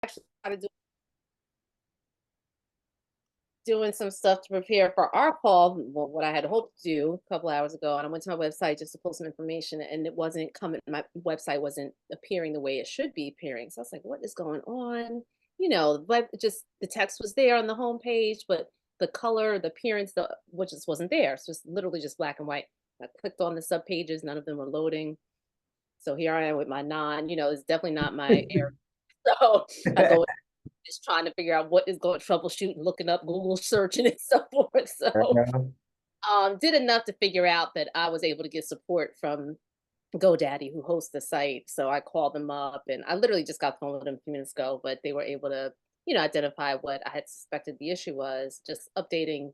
Actually started doing some stuff to prepare for our call, well, what I had hoped to do a couple hours ago, and I went to my website just to pull some information, and it wasn't coming. My website wasn't appearing the way it should be appearing. So I was like, "What is going on?" But just the text was there on the home page, but the color, the appearance, which just wasn't there. It's just literally just black and white. I clicked on the sub pages, none of them were loading. So here I am with my it's definitely not my area. So I go just trying to figure out what is going troubleshooting, looking up Google searching and so forth. So Girl. did enough to figure out that I was able to get support from GoDaddy who hosts the site. So I called them up and I literally just got the phone with them a few minutes ago, but they were able to, identify what I had suspected the issue was, just updating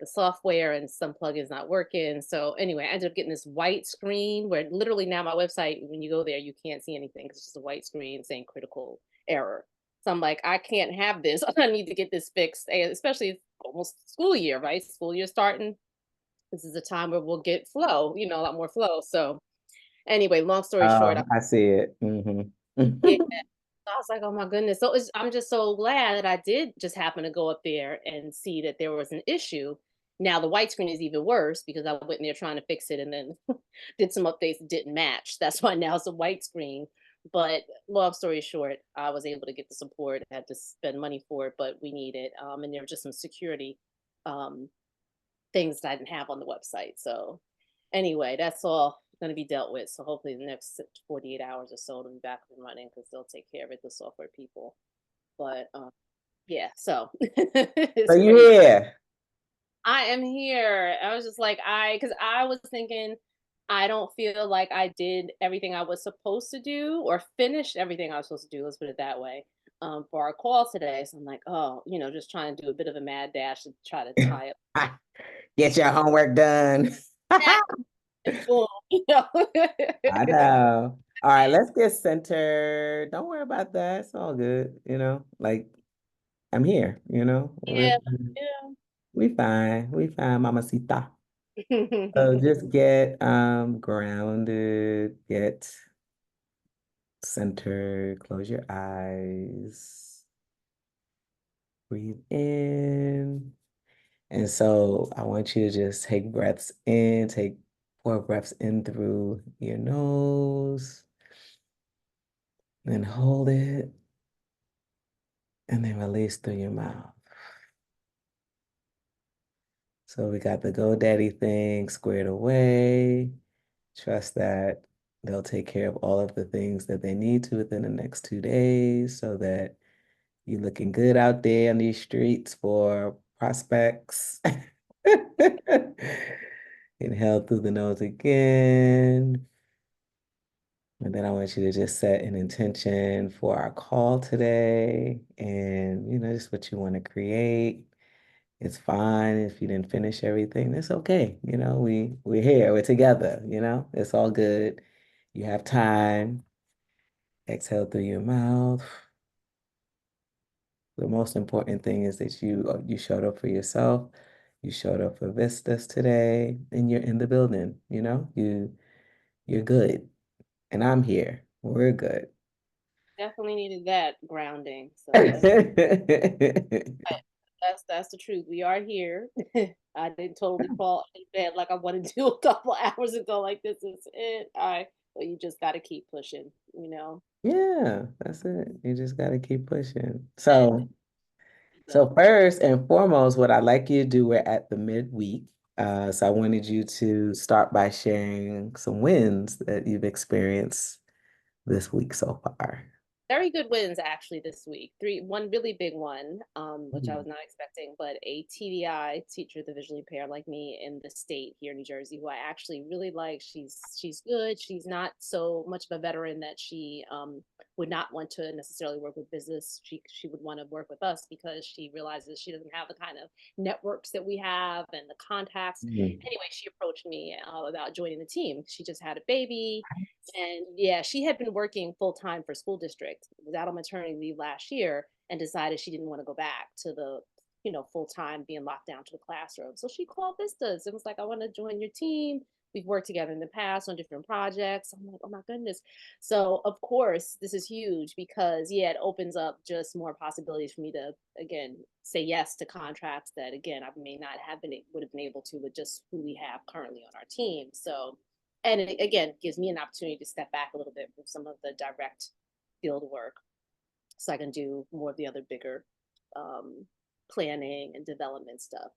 the software and some plugins not working. So anyway, I ended up getting this white screen where literally now my website, when you go there, you can't see anything. It's just a white screen saying critical error. So I'm like, I can't have this. I need to get this fixed, and especially it's almost school year, right? School year starting. This is a time where we'll get flow, a lot more flow. So anyway, long story short, I see it. yeah, I was like, oh my goodness. So I'm just so glad that I did just happen to go up there and see that there was an issue. Now the white screen is even worse because I went in there trying to fix it and then did some updates that didn't match. That's why now it's a white screen. But long story short, I was able to get the support. I had to spend money for it, but we need it. And there were just some security um, things that I didn't have on the website. So anyway, that's all going to be dealt with. So hopefully the next 48 hours or so it'll be back up and running because they'll take care of it, the software people. But yeah, so So it's you crazy. here? I am here. I was just like, because I was thinking, I don't feel like I did everything I was supposed to do or finished everything I was supposed to do. Let's put it that way. For our call today. So I'm like, oh, just trying to do a bit of a mad dash to try to tie up. Get your homework done. And boom, you know. I know. All right, let's get centered. Don't worry about that. It's all good, Like I'm here, Yeah, yeah. we fine. We fine, Mamacita. So just get grounded, get centered, close your eyes, breathe in. And so I want you to just take breaths in, take 4 breaths in through your nose, then hold it, and then release through your mouth. So we got the GoDaddy thing squared away. Trust that they'll take care of all of the things that they need to within the next 2 days so that you're looking good out there on these streets for prospects. Inhale through the nose again. And then I want you to just set an intention for our call today and, just what you want to create. It's fine if you didn't finish everything. It's okay. We're here, we're together, it's all good. You have time. Exhale through your mouth. The most important thing is that you showed up for yourself. You showed up for Vistas today, and you're in the building. You're good, and I'm here. We're good. Definitely needed that grounding. So that's the truth. We are here. I didn't totally fall in bed like I wanted to do a couple hours ago. Like this is it. Well, you just got to keep pushing. Yeah, that's it. You just got to keep pushing. And So first and foremost, what I'd like you to do, we're at the midweek. So I wanted you to start by sharing some wins that you've experienced this week so far. very good wins actually this week. One really big one, which I Mhm. was not expecting, but a TDI teacher, the visually impaired like me in the state here in New Jersey, who I actually really like. She's good. She's not so much of a veteran that she would not want to necessarily work with business. She would want to work with us because she realizes she doesn't have the kind of networks that we have and the contacts. Mhm. Anyway, she approached me about joining the team. She just had a baby and yeah, she had been working full time for school district, was out on maternity leave last year, and decided she didn't want to go back to the, full time being locked down to the classroom. So she called Vistas and was like, I want to join your team. we've worked together in the past on different projects. I'm like, oh my goodness. So of course, this is huge because yeah, it opens up just more possibilities for me to again say yes to contracts that again I may not have been would have been able to with just who we have currently on our team. So and it again gives me an opportunity to step back a little bit from some of the direct field work so I can do more of the other bigger um, planning and development stuff.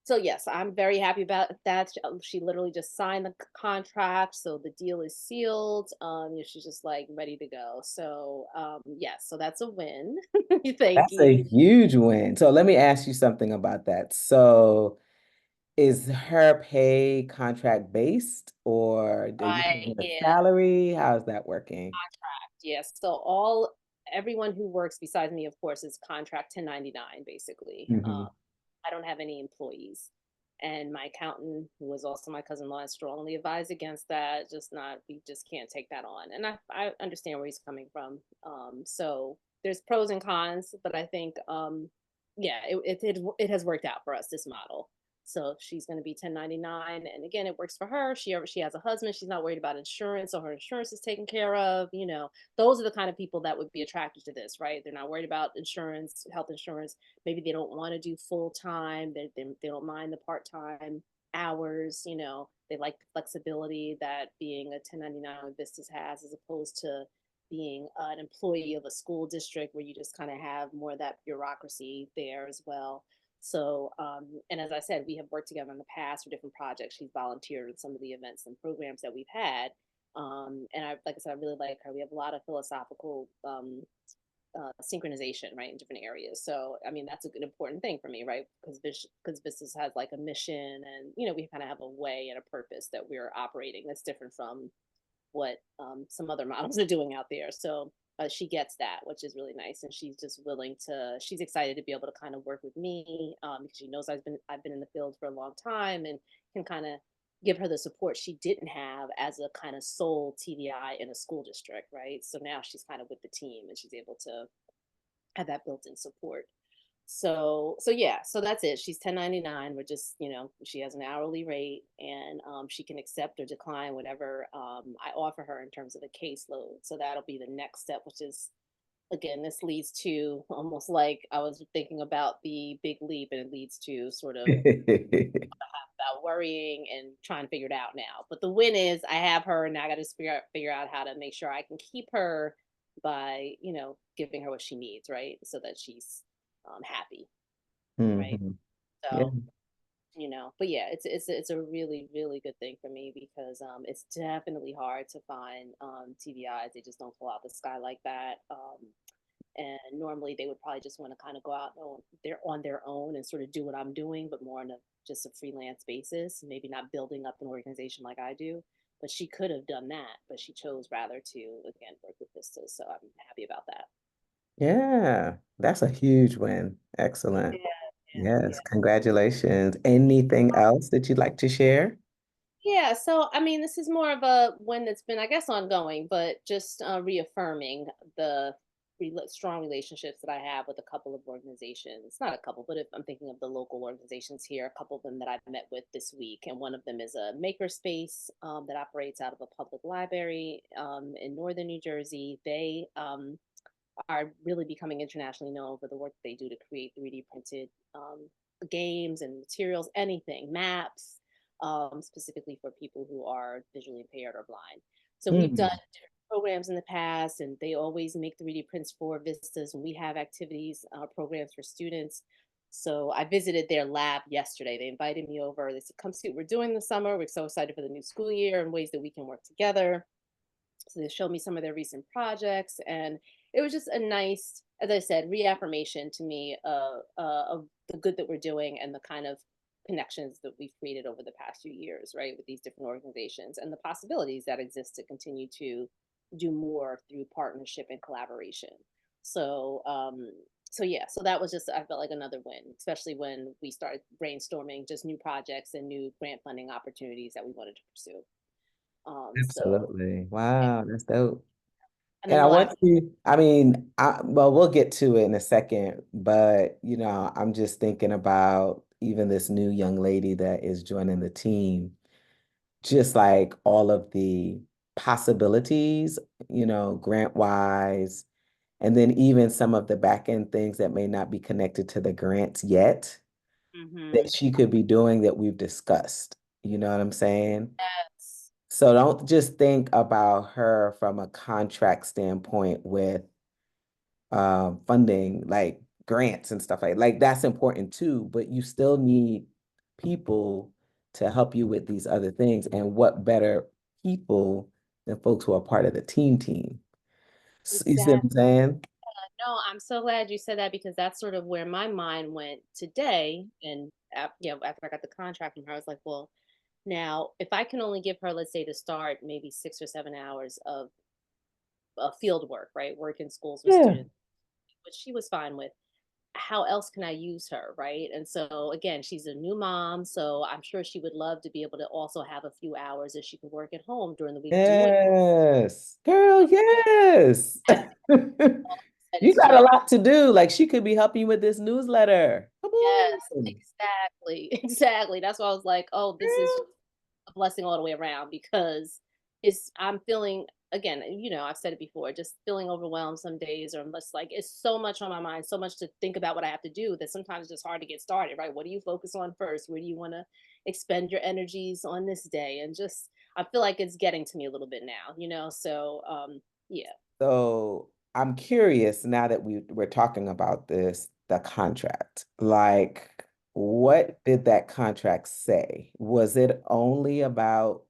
So yes, I'm very happy about that. She literally just signed the contract, so the deal is sealed. She's just like ready to go. So yes, so that's a win. Thank That's a you. huge win. So let me ask you something about that. So is her pay contract based or are you paying her Yeah, salary? How's that working? yes. So all everyone who works besides me, of course, is contract 1099 basically. Hmm. I don't have any employees. And my accountant, who was also my cousin-in-law, is strongly advised against that. Just not, we just can't take that on. And I understand where he's coming from. So there's pros and cons, but I think, yeah, it has worked out for us, this model. So she's going to be 1099. And again, it works for her. She has a husband. She's not worried about insurance, so her insurance is taken care of. Those are the kind of people that would be attracted to this, right? They're not worried about insurance, health insurance. Maybe they don't want to do full time. They don't mind the part time hours. They like the flexibility that being a 1099 with Vistas has, as opposed to being an employee of a school district where you just kind of have more of that bureaucracy there as well. So, and as I said, we have worked together in the past for different projects. She's volunteered in some of the events and programs that we've had. And like I said, I really like her. We have a lot of philosophical synchronization, right, in different areas. So, I mean, that's a good important thing for me, right? Because business has like a mission, and we kind of have a way and a purpose that we're operating that's different from what some other models are doing out there. So she gets that, which is really nice, and she's just willing to. She's excited to be able to kind of work with me because she knows I've been in the field for a long time and can kind of give her the support she didn't have as a kind of sole TDI in a school district, right? So now she's kind of with the team and she's able to have that built-in support. So yeah, so that's it. She's 1099. We're just, she has an hourly rate, and she can accept or decline whatever I offer her in terms of a caseload. So that'll be the next step, which is again, this leads to almost like I was thinking about the big leap, and it leads to sort of about worrying and trying to figure it out now. But the win is I have her, and now I got to figure out how to make sure I can keep her by giving her what she needs, right, so that she's happy, right? Hmm. Yeah. So but yeah, it's a really really good thing for me because it's definitely hard to find TVIs. They just don't fall out the sky like that. And normally they would probably just want to kind of go out on their own and sort of do what I'm doing, but more on just a freelance basis, maybe not building up an organization like I do. But she could have done that, but she chose rather to again work with Vistas. So I'm happy about that. Yeah. That's a huge win. Excellent. Yeah, yeah, Yes. Congratulations. Anything else that you'd like to share? yeah. So I mean, this is more of a one that's been, I guess, ongoing, but just reaffirming the strong relationships that I have with a couple of organizations. Not a couple, but if I'm thinking of the local organizations here, a couple of them that I've met with this week, and one of them is a makerspace that operates out of a public library in northern New Jersey. They are really becoming internationally known for the work they do to create 3D printed games and materials, anything, maps, specifically for people who are visually impaired or blind. So we've done Hmm. programs in the past, and they always make 3D prints for visitors, and we have activities, programs for students. So I visited their lab yesterday. They invited me over. They said, come see what we're doing this summer. We're so excited for the new school year and ways that we can work together. So they showed me some of their recent projects, and it was just a nice, as I said, reaffirmation to me of the good that we're doing and the kind of connections that we've created over the past few years, right, with these different organizations and the possibilities that exist to continue to do more through partnership and collaboration. So, so yeah, so that was just, I felt like another win, especially when we started brainstorming just new projects and new grant funding opportunities that we wanted to pursue. So Absolutely. yeah, Wow, that's dope. and And then I the want last to, I mean, well, we'll get to it in a second, but I'm just thinking about even this new young lady that is joining the team. just like all of the possibilities, grant wise, and then even some of the back end things that may not be connected to the grants yet that Hmm. she could be doing that we've discussed. You know what I'm saying? Yes. So don't just think about her from a contract standpoint with funding, like grants and stuff like that's important too, but you still need people to help you with these other things. And what better people than folks who are part of the team? You see what Exactly. I'm saying? No, I'm so glad you said that because that's sort of where my mind went today. And after I got the contract from her, I was like, well, now if I can only give her, let's say, to start maybe 6 or 7 hours of field work, right, work in schools with Yeah. students, which she was fine with. How else can I use her, right? And so again, she's a new mom, so I'm sure she would love to be able to also have a few hours that she could work at home during the week doing. Yes, girl, yes. That You is got a just lot to do. Like she could be helping you with this newsletter. Come yes, on. exactly, exactly. That's why I was like, oh, this is Girl. a blessing all the way around because I'm feeling again, I've said it before, just feeling overwhelmed some days, or I'm just like it's so much on my mind, so much to think about what I have to do that sometimes it's just hard to get started, right? What do you focus on first? Where do you want to expend your energies on this day? And just I feel like it's getting to me a little bit now, So yeah. So I'm curious now that we're talking about this, the contract. Like, what did that contract say? Was it only about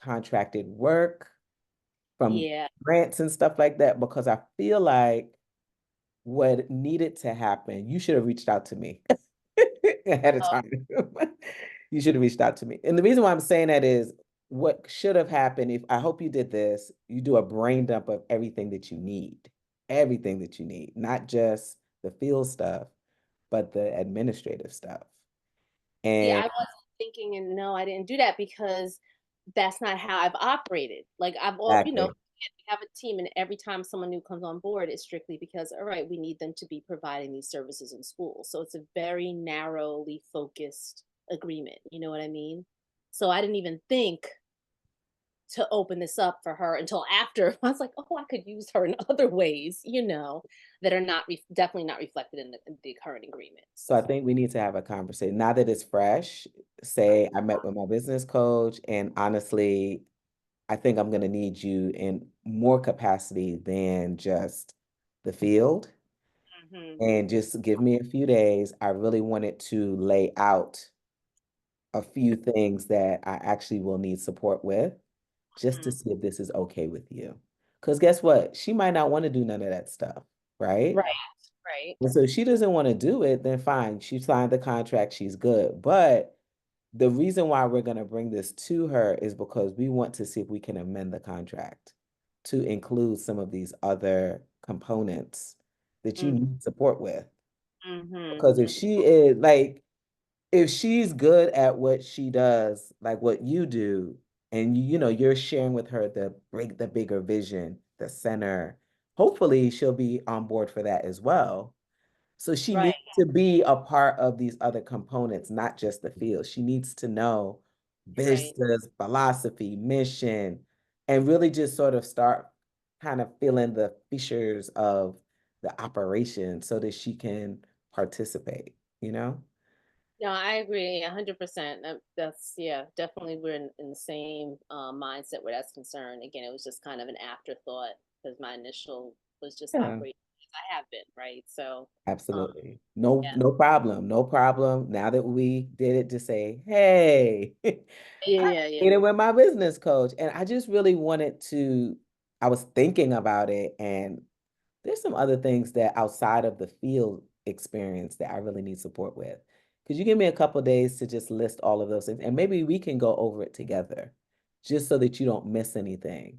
contracted work from Yeah. grants and stuff like that? Because I feel like what needed to happen, you should have reached out to me ahead of Oh, time. You should have reached out to me. And the reason why I'm saying that is what should have happened if I hope you did this, you do a brain dump of everything that you need, not just the field stuff, but the administrative stuff. see, And I wasn't thinking, and no, I didn't do that because that's not how I've operated. Like I've all, exactly. we have a team, and every time someone new comes on board, it's strictly because, all right, we need them to be providing these services in school. So it's a very narrowly focused agreement. You know what I mean? So I didn't even think to open this up for her until after. I was like, oh, I could use her in other ways, that are not definitely not reflected in the current agreement. So I So. think we need to have a conversation. Now that it's fresh, say I met with my business coach, and honestly, I think I'm going to need you in more capacity than just the field. Hmm. And just give me a few days. I really wanted to lay out a few things that I actually will need support with just to Hmm. see if this is okay with you. Because guess what? She might not want to do none of that stuff, right? Right. Right. And so if she doesn't want to do it, then fine. She signed the contract, she's good. But the reason why we're going to bring this to her is because we want to see if we can amend the contract to include some of these other components that you need support with. Mm-hmm. Because if she is like, if she's good at what she does, like what you do, and you're sharing with her the bigger vision, the center, hopefully she'll be on board for that as well. So she Right. needs to be a part of these other components, not just the field. She needs to know Right. business, philosophy, mission, and really just sort of start kind of feeling the fissures of the operation so that she can participate, you know? No, I agree 100%. That's yeah, definitely we're in the same mindset where that's concerned. Again, it was just kind of an afterthought because my initial was just Yeah. operating as I have been, right? So, um, Absolutely. No, yeah, no problem. No problem. Now that we did it to say, hey, yeah, I yeah, yeah. did it with my business coach. And I just really wanted to, I was thinking about it, and there's some other things that outside of the field experience that I really need support with. Could you give me a couple days to just list all of those things? And maybe we can go over it together just so that you don't miss anything.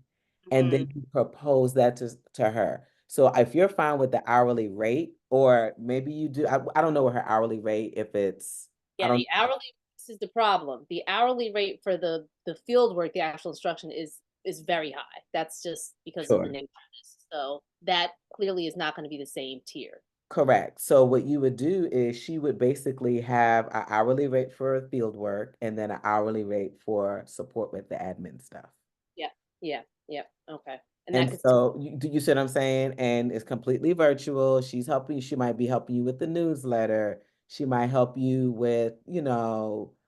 And Hmm. then you propose that to her. So if you're fine with the hourly rate, or maybe you do, I don't know what her hourly rate, if it's, I Yeah, don't, the hourly. This is the problem. The hourly rate for the field work, the actual instruction is very high. That's just because of the sure. nature of this. So that clearly is not going to be the same tier. Correct. So what you would do is she would basically have an hourly rate for field work and then an hourly rate for support with the admin stuff. Yeah, yeah, yeah. Okay, and that And could. so you see what I'm saying? And it's completely virtual. She's helping you. She might be helping you with the newsletter. She might help you with,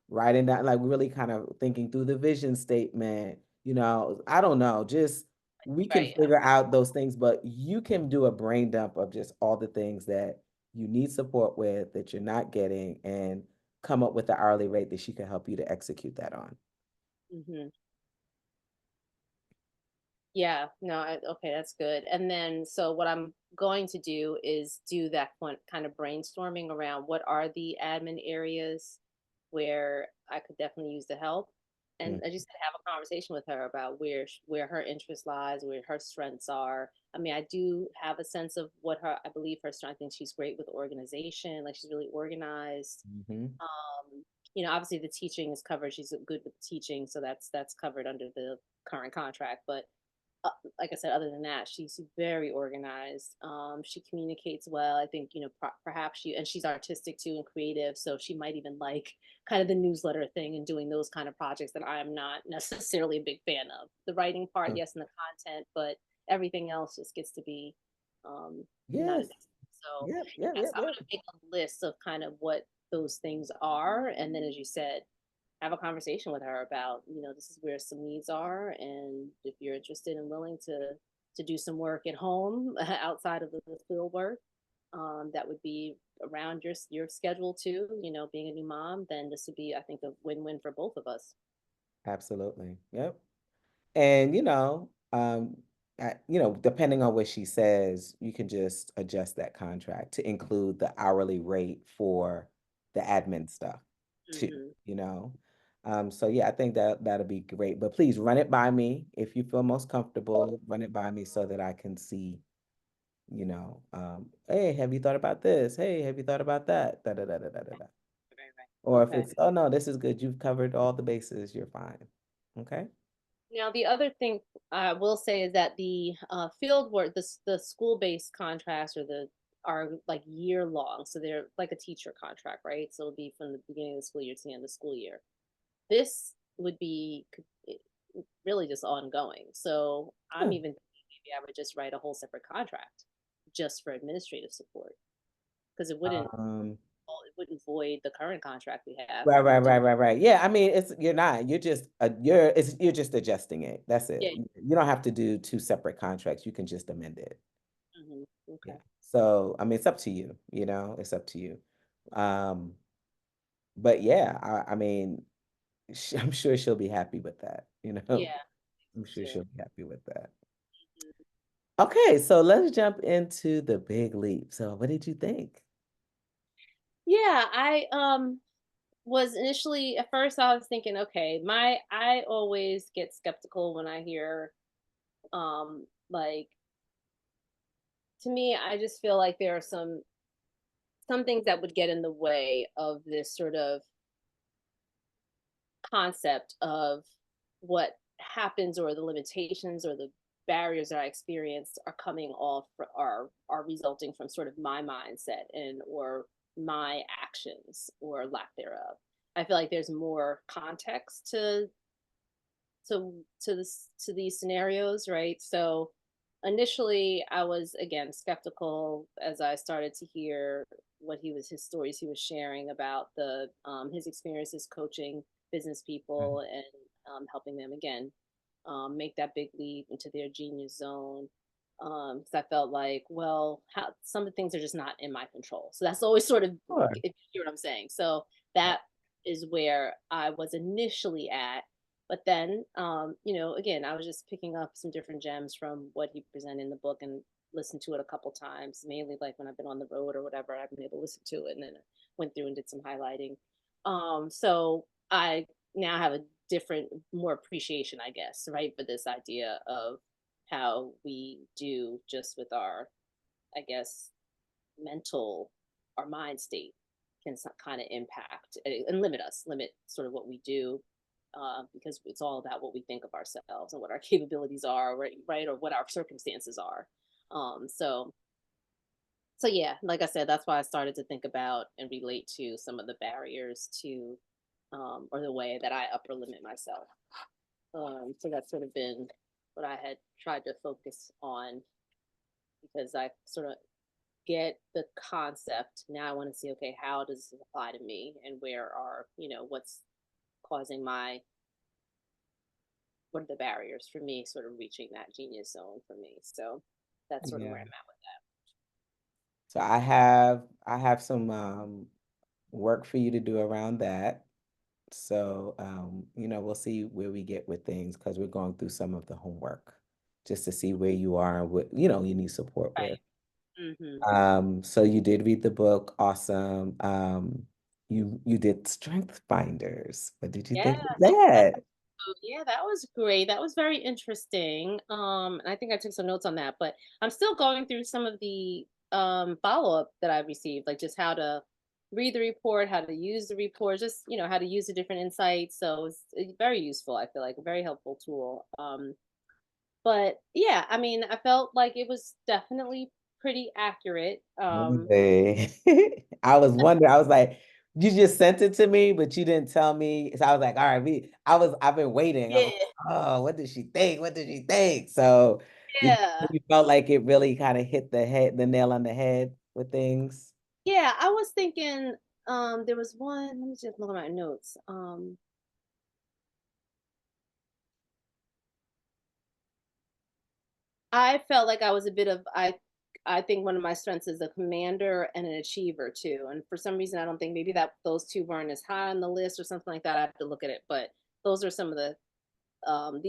writing down, like really kind of thinking through the vision statement. I don't know. Just we can Right. figure out those things, but you can do a brain dump of just all the things that you need support with that you're not getting and come up with the hourly rate that she can help you to execute that on. Hmm. Yeah, no, okay, that's good. And then, so what I'm going to do is do that one kind of brainstorming around what are the admin areas where I could definitely use the help. And Mm, I just have a conversation with her about where her interest lies, where her strengths are. I mean, I do have a sense of what I believe her strength. I think she's great with organization, like she's really organized. mhm. Obviously the teaching is covered. She's good with teaching, so that's covered under the current contract. But uh, like I said, other than that, she's very organized. She communicates well. I think, perhaps and she's artistic too and creative. So she might even like kind of the newsletter thing and doing those kind of projects that I'm not necessarily a big fan of. The writing part, Mm, yes, and the content, but everything else just gets to be not a yes. big. So Yep. Yep. yes, Yep. I'm Yep. gonna make a list of kind of what those things are, and then as you said, have a conversation with her about, this is where some needs are, and if you're interested and willing to do some work at home outside of the field work, that would be around your schedule too. Being a new mom, then this would be, I think, a win-win for both of us. Absolutely. Yep. And depending on what she says, you can just adjust that contract to include the hourly rate for the admin stuff too, Hmm. you know. So yeah, I think that that'll be great. But please run it by me if you feel most comfortable. Run it by me so that I can see, hey, have you thought about this? Hey, have you thought about that? Da da da da da da. Da. Right, right. Or if Okay. it's, oh no, this is good. You've covered all the bases. You're fine. Okay. Now, the other thing I will say is that the field work, the school-based contracts are like year long, so they're like a teacher contract, right? So it'll be from the beginning of the school year to the end of the school year. This would be really just ongoing. So I'm Yeah. even thinking maybe I would just write a whole separate contract just for administrative support, because Um, it wouldn't void the current contract we have right, for right, the right, right, right. Yeah, I mean, you're just adjusting it. That's it. yeah. You don't have to do two separate contracts. You can just amend it. Hmm. Yeah. Okay. So, I mean, it's up to you, it's up to you. Um, but yeah, I mean, I'm sure she'll be happy with that, Yeah. I'm sure Too. she'll be happy with that. Mhm. Okay, so let's jump into the big leap. So, what did you think? Yeah, I was initially, at first I was thinking, okay, I always get skeptical when I hear like, to me, I just feel like there are some things that would get in the way of this sort of concept of what happens, or the limitations or the barriers that I experienced are coming off are resulting from sort of my mindset and or my actions or lack thereof. I feel like there's more context to these scenarios, right? So initially I was again skeptical as I started to hear his stories he was sharing about the his experiences coaching business Mhm. people and helping them again make that big leap into their genius zone. Because I felt like, well, some of the things are just not in my control. So that's always sort of, Sure. if you hear what I'm saying. So Yeah. that is where I was initially at. But then, again, I was just picking up some different gems from what he presented in the book and listened to it a couple times, mainly like when I've been on the road or whatever, I've been able to listen to it and then I went through and did some highlighting. So I now have a different, more appreciation, I guess, right, for this idea of how we do just with our, I guess, mental, our mind state can kind of impact and limit sort of what we do, because it's all about what we think of ourselves and what our capabilities are, right, or what our circumstances are. Um, so So yeah, like I said, that's why I started to think about and relate to some of the barriers to, or the way that I upper limit myself. So that's sort of been what I had tried to focus on, because I sort of get the concept. Now I want to see, okay, how does this apply to me, and where are, what's causing what are the barriers for me sort of reaching that genius zone for me. So that's sort of where Yeah. I'm at with So I have some work for you to do around that. So we'll see where we get with things because we're going through some of the homework just to see where you are and what you need support that. with. Right. Hmm. So you did read the book, awesome. You did Strength Finders. What did you Yeah, think of that that? yeah, that was great. That was very interesting. And I think I took some notes on that, but I'm still going through some of the follow-up that I received, like just how to read the report, how to use the report, just how to use the different insights. So it's very useful, I feel like a very helpful tool. But yeah, I mean, I felt like it was definitely pretty accurate. Really? I was wondering, I was like, you just sent it to me, but you didn't tell me. So I was like, all right, I've been waiting. I'm Yeah, like, oh, what did she think? What did she think? So did yeah. you felt like it really kind of hit the nail on the head with things? Yeah, I was thinking there was one, let me just look at my notes. I felt like I was a bit of I think one of my strengths is a commander and an achiever too. And for some reason I don't think maybe that those two weren't as high on the list or something like that. I have to look at it. But those are some of the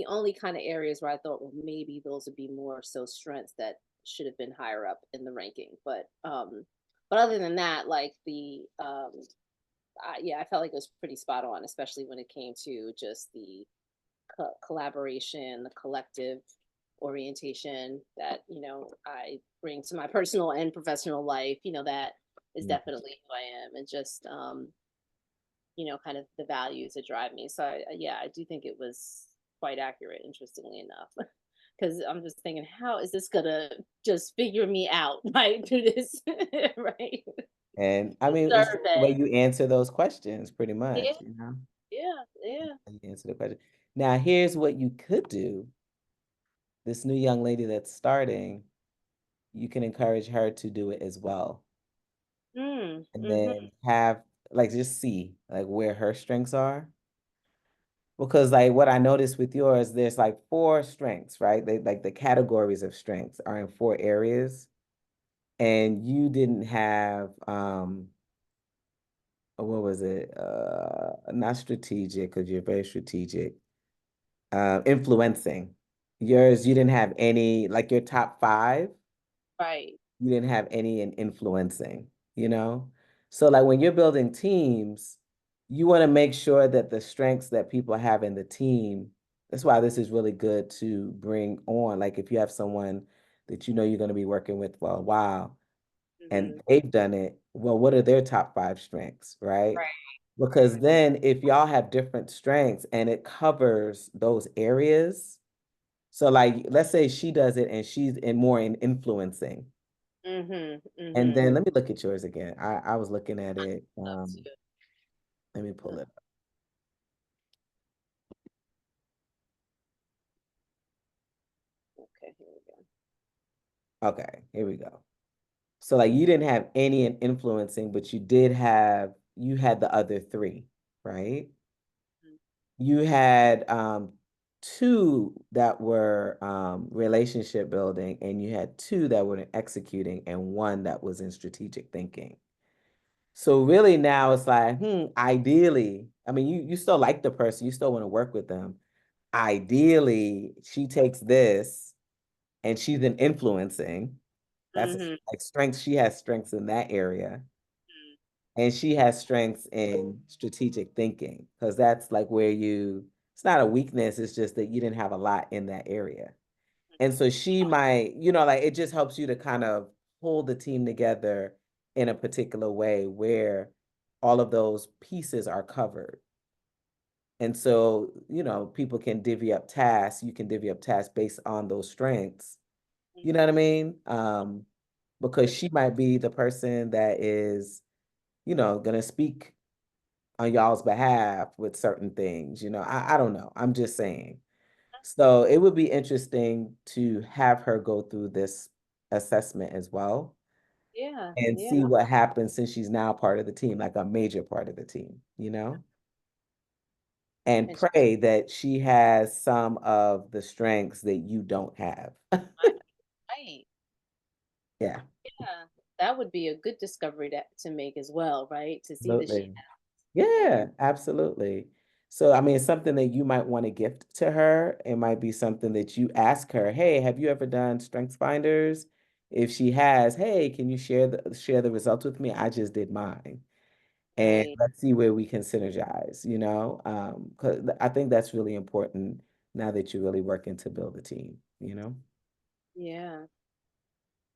only kind of areas where I thought, well, maybe those would be more so strengths that should have been higher up in the ranking. But other than that, like yeah, I felt like it was pretty spot on, especially when it came to just the collaboration, the collective orientation that I bring to my personal and professional life. That is Mhm. definitely who I am, and just kind of the values that drive me. So yeah, I do think it was quite accurate. Interestingly enough. Because I'm just thinking, how is this gonna just figure me out right through this, right? And I mean, it's the way Survey. you answer those questions, pretty Yeah, much, you know? yeah, yeah. You answer the question. Now, here's what you could do. This new young lady that's starting, you can encourage her to do it as well. Mm, And mm-hmm. then have like just see like where her strengths are. Because like what I noticed with yours, there's like four strengths, right? They like the categories of strengths are in four areas. And you didn't have what was it? Not strategic, because you're very strategic. Influencing. Yours, you didn't have any, like your top five, Right. you didn't have any in influencing, you know? So like when you're building teams, you want to make sure that the strengths that people have in the team, that's why this is really good to bring on. Like if you have someone that you know you're going to be working with for a while Mm-hmm. and they've done it, well, what are their top five strengths, right? Right. Because Right. then if y'all have different strengths and it covers those areas, so like let's say she does it and she's in more in influencing. Mhm, And mhm. then let me look at yours again. I was looking at it. Love to. Let me pull Uh, it okay, here we go. up. Okay, here we go. So like you didn't have any in influencing, but you had the other three, right? Mm. You had two that were relationship building, and you had two that were in executing, and one that was in strategic thinking. So really now it's like, ideally, I mean, you still like the person, you still want to work with them. Ideally, she takes this and she's in influencing. That's Mhm, like strengths. She has strengths in that area. mm, And she has strengths in strategic thinking because that's like where it's not a weakness, it's just that you didn't have a lot in that area. And so she might, like it just helps you to kind of pull the team together in a particular way where all of those pieces are covered. And so, people can divvy up tasks. You can divvy up tasks based on those strengths. You know mhm. what I mean? because she might be the person that is, gonna speak on y'all's behalf with certain things. I don't know. I'm just saying. So it would be interesting to have her go through this assessment as well Yeah, and yeah. see what happens since she's now part of the team, like a major part of the team. And And pray that she has some of the strengths that you don't have. right, right. Yeah, Yeah. That would be a good discovery to make as well, right? To see that she absolutely. has. Yeah, absolutely. So, I mean, something that you might want to gift to her. It might be something that you ask her, "Hey, have you ever done Strengths Finders?" If she has, "Hey, can you share the results with me? I just did mine." And Right. let's see where we can synergize. 'Cause I think that's really important now that you're really working to build a team. Yeah.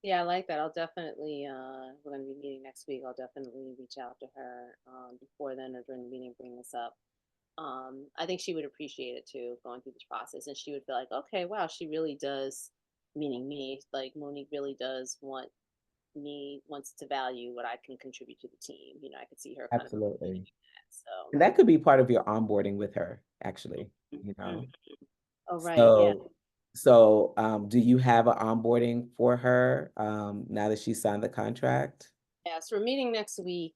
Yeah, I like that. I'll definitely, we're going to be meeting next week. I'll definitely reach out to her before then or during the meeting, bring this up. I think she would appreciate it too, going through this process. And she would feel like, okay, wow, she really does, meaning me, like Monique really does wants to value what I can contribute to the team. I could see her kind of Absolutely. appreciating that. So, And that could be part of your onboarding with her, actually, you mhm. know. Oh, right. Yeah. So do you have an onboarding for her now that she signed the contract? Yeah, so we're meeting next week.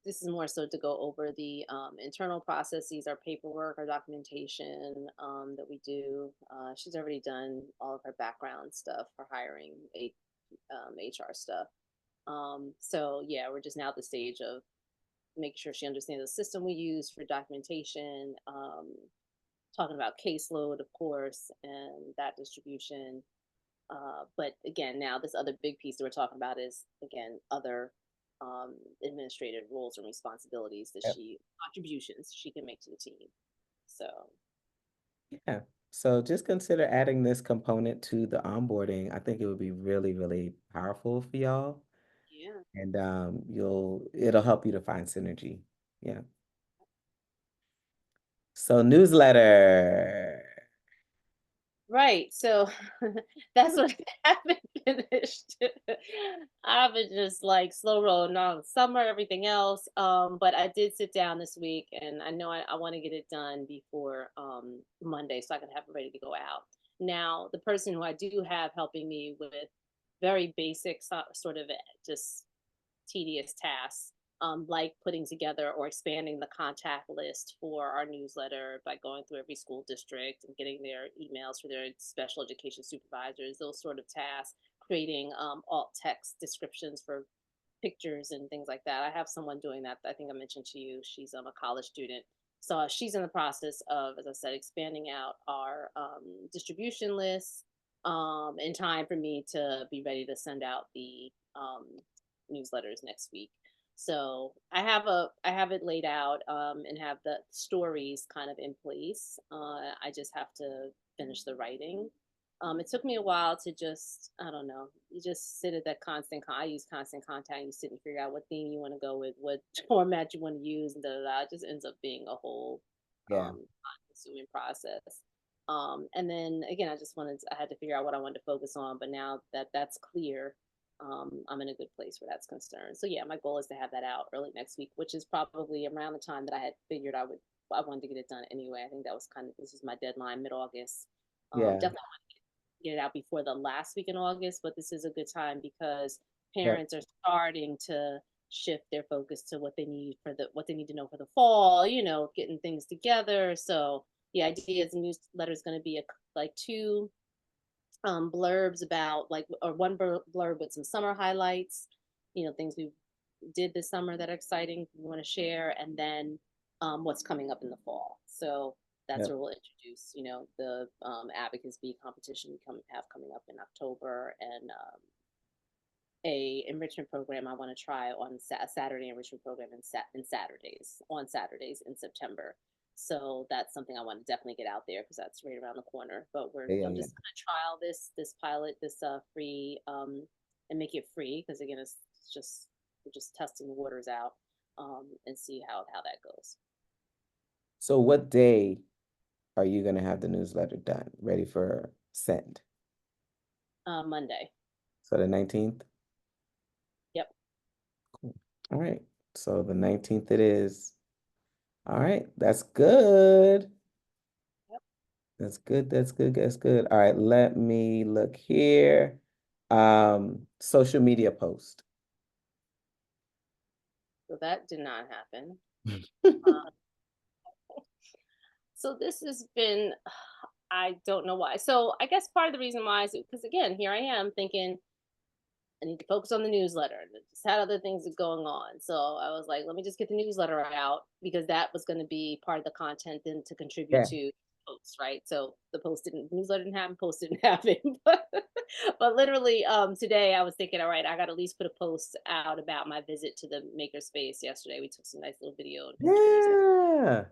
This is more so to go over the internal processes, our paperwork, our documentation that we do. She's already done all of her background stuff for hiring HR stuff. So yeah, we're just now at the stage of making sure she understands the system we use for documentation, talking about caseload, of course, and that distribution. But again, now this other big piece that we're talking about is again other administrative roles and responsibilities that Yep. contributions she can make to the team. So Yeah. So just consider adding this component to the onboarding. I think it would be really, really powerful for y'all. yeah. And it'll help you to find synergy. Yeah. So newsletter. Right. So that's what I haven't finished. I've been just like slow rolling on summer, everything else. But I did sit down this week and I know I want to get it done before Monday so I can have it ready to go out. Now, the person who I do have helping me with very basic sort of just tedious tasks, like putting together or expanding the contact list for our newsletter by going through every school district and getting their emails for their special education supervisors, those sort of tasks, creating alt text descriptions for pictures and things like that. I have someone doing that. I think I mentioned to you. She's a college student. So she's in the process of, as I said, expanding out our distribution list in time for me to be ready to send out the newsletters next week. So I have it laid out and have the stories kind of in place. I just have to finish the writing. It took me a while to just, I don't know, you just sit at that I use constant contact. You sit and figure out what theme you want to go with, what format you want to use, and da da da. It just ends up being a whole Yeah. consuming process. And then again, I had to figure out what I wanted to focus on. But now that that's clear, I'm in a good place where that's concerned. So yeah, my goal is to have that out early next week, which is probably around the time that I had figured I wanted to get it done anyway. I think that was this is my deadline, mid August. Yeah. Definitely get it out before the last week in August, but this is a good time because Yep. parents are starting to shift their focus to what they need to know for the fall, getting things together. So the idea is the newsletter is going to be like two blurbs about like or one blurb with some summer highlights, things we did this summer that are exciting we want to share, and then what's coming up in the fall. So that's Yep. where we'll introduce, the advocacy competition have coming up in October, and a enrichment program I want to try on a Saturday enrichment program on Saturdays in September. So that's something I want to definitely get out there because that's right around the corner. But Yeah. Yeah. I'm Yeah. just gonna trial this pilot, this free and make it free because again it's just we're just testing the waters out and see how that goes. So what day are you gonna have the newsletter done, ready for send? Monday. So the 19th? All right. So the 19th it is. All right. That's good. Yep. That's good. That's good. That's good. All right. Let me look here. Social media post. So that did not happen. Yeah. Uh, so this has been, I don't know why. So I guess part of the reason why is because again, here I am thinking I need to focus on the newsletter. And I just had other things going on. So I was like, let me just get the newsletter out because that was going to be part of the content then to contribute to posts, right? So the post didn't, newsletter didn't happen, post didn't happen. But literally today I was thinking, all right, I got to at least put a post out about my visit to the makerspace yesterday. We took some nice little video and pictures. Yeah.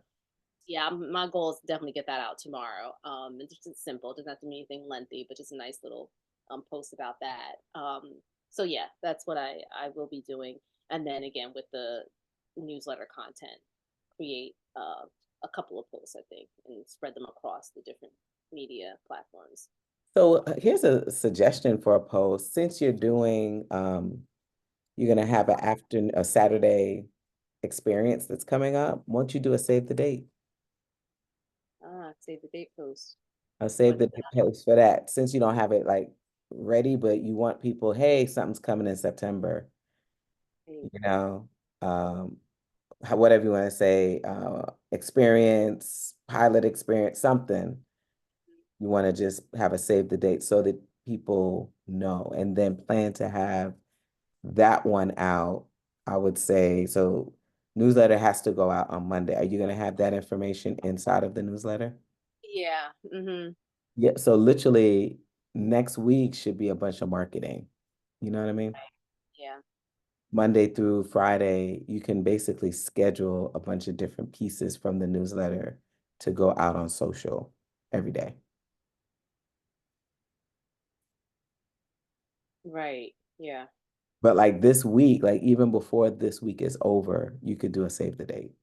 Yeah, my goal is to definitely get that out tomorrow. It's just simple. It doesn't have to be anything lengthy, but just a nice little post about that. So yeah, that's what I will be doing. And then again with the newsletter content, create a couple of posts, I think, and spread them across the different media platforms. So here's a suggestion for a post. Since you're gonna have a Saturday experience that's coming up, won't you do a save the date? Save the date post. I'll save What is the post for that since you don't have it like ready, but you want people, hey, something's coming in September, that? you know, whatever you want to say, experience, pilot experience, something. You want to just have a save the date so that people know and then plan to have that one out. I would say so. Newsletter has to go out on Monday. Are you going to have that information inside of the newsletter? Yeah. Mm-hmm. Yeah, so literally next week should be a bunch of marketing. You know what I mean? Yeah. Monday through Friday, you can basically schedule a bunch of different pieces from the newsletter to go out on social every day. Right. Yeah. But like this week, like even before this week is over, you could do a save the date.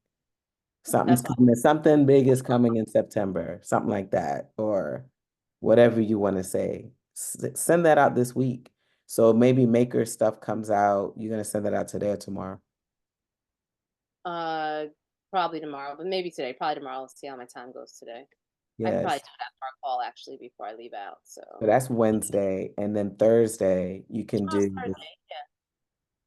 That's what. Something big is coming in September, something like that, or whatever you want to say. Send that out this week. So maybe maker stuff comes out. You're gonna send that out today or tomorrow. Uh, Probably tomorrow, but maybe today. Probably tomorrow. Let's see how my time goes today. I can probably Yes. do it after our call actually before I leave out. So So that's Wednesday. And then Thursday, you can tomorrow's do this. Thursday. Yeah,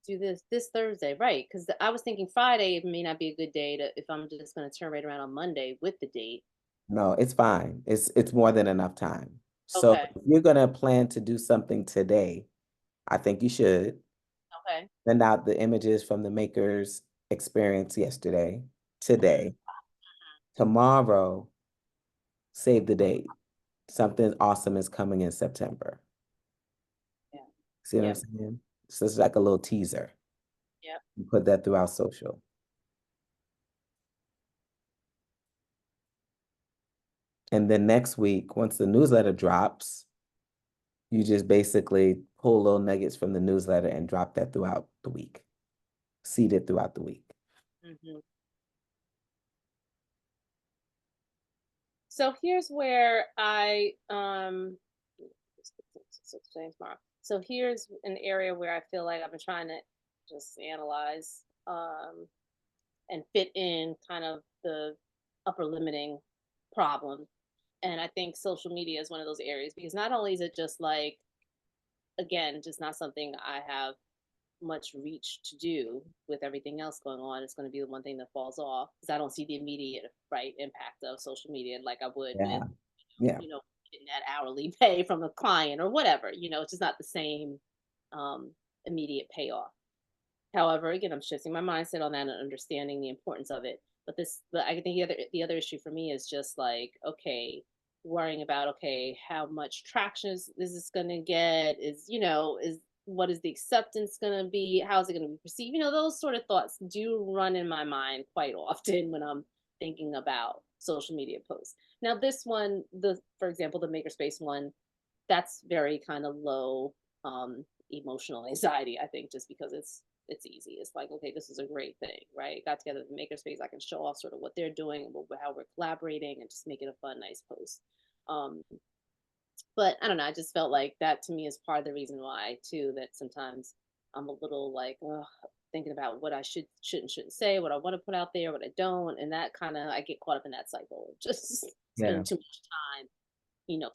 do this Thursday, right? Because I was thinking Friday it may not be a good day to if I'm just going to turn right around on Monday with the date. No, it's fine. It's more than enough time. So Okay. if you're gonna plan to do something today, I think you should Okay. send out the images from the makers experience yesterday, today, tomorrow, save the date. Something awesome is coming in September. Yeah. See what I'm Yep. saying? So it's like a little teaser. Yep. You put that throughout social. And then next week, once the newsletter drops, you just basically pull little nuggets from the newsletter and drop that throughout the week, seed it throughout the week. Hmm. So here's where tomorrow. So here's an area where I feel like I've been trying to just analyze and fit in kind of the upper limiting problem. And I think social media is one of those areas because not only is it just like, again, just not something I have much reach to do with everything else going on, it's going to be the one thing that falls off because I don't see the immediate right impact of social media like I would with, Yeah. Yeah. you know, getting that hourly pay from a client or whatever. It's just not the same um, immediate payoff. However, again, I'm shifting my mindset on that and understanding the importance of it. But I think the other issue for me is just like, okay, worrying about okay, how much traction is this going to get? Is what is the acceptance going to be? How is it going to be perceived? Those sort of thoughts do run in my mind quite often when I'm thinking about social media posts. Now, this one, for example, the makerspace one, that's very kind of low emotional anxiety, I think, just because it's easy. It's like, okay, this is a great thing, right? Got together the makerspace. I can show off sort of what they're doing and how we're collaborating and just make it a fun, nice post. Um, but I don't know. I just felt like that to me is part of the reason why too that sometimes I'm a little like thinking about what I shouldn't say, what I want to put out there, what I don't, and that kind of I get caught up in that cycle, just Yeah. spending too much time,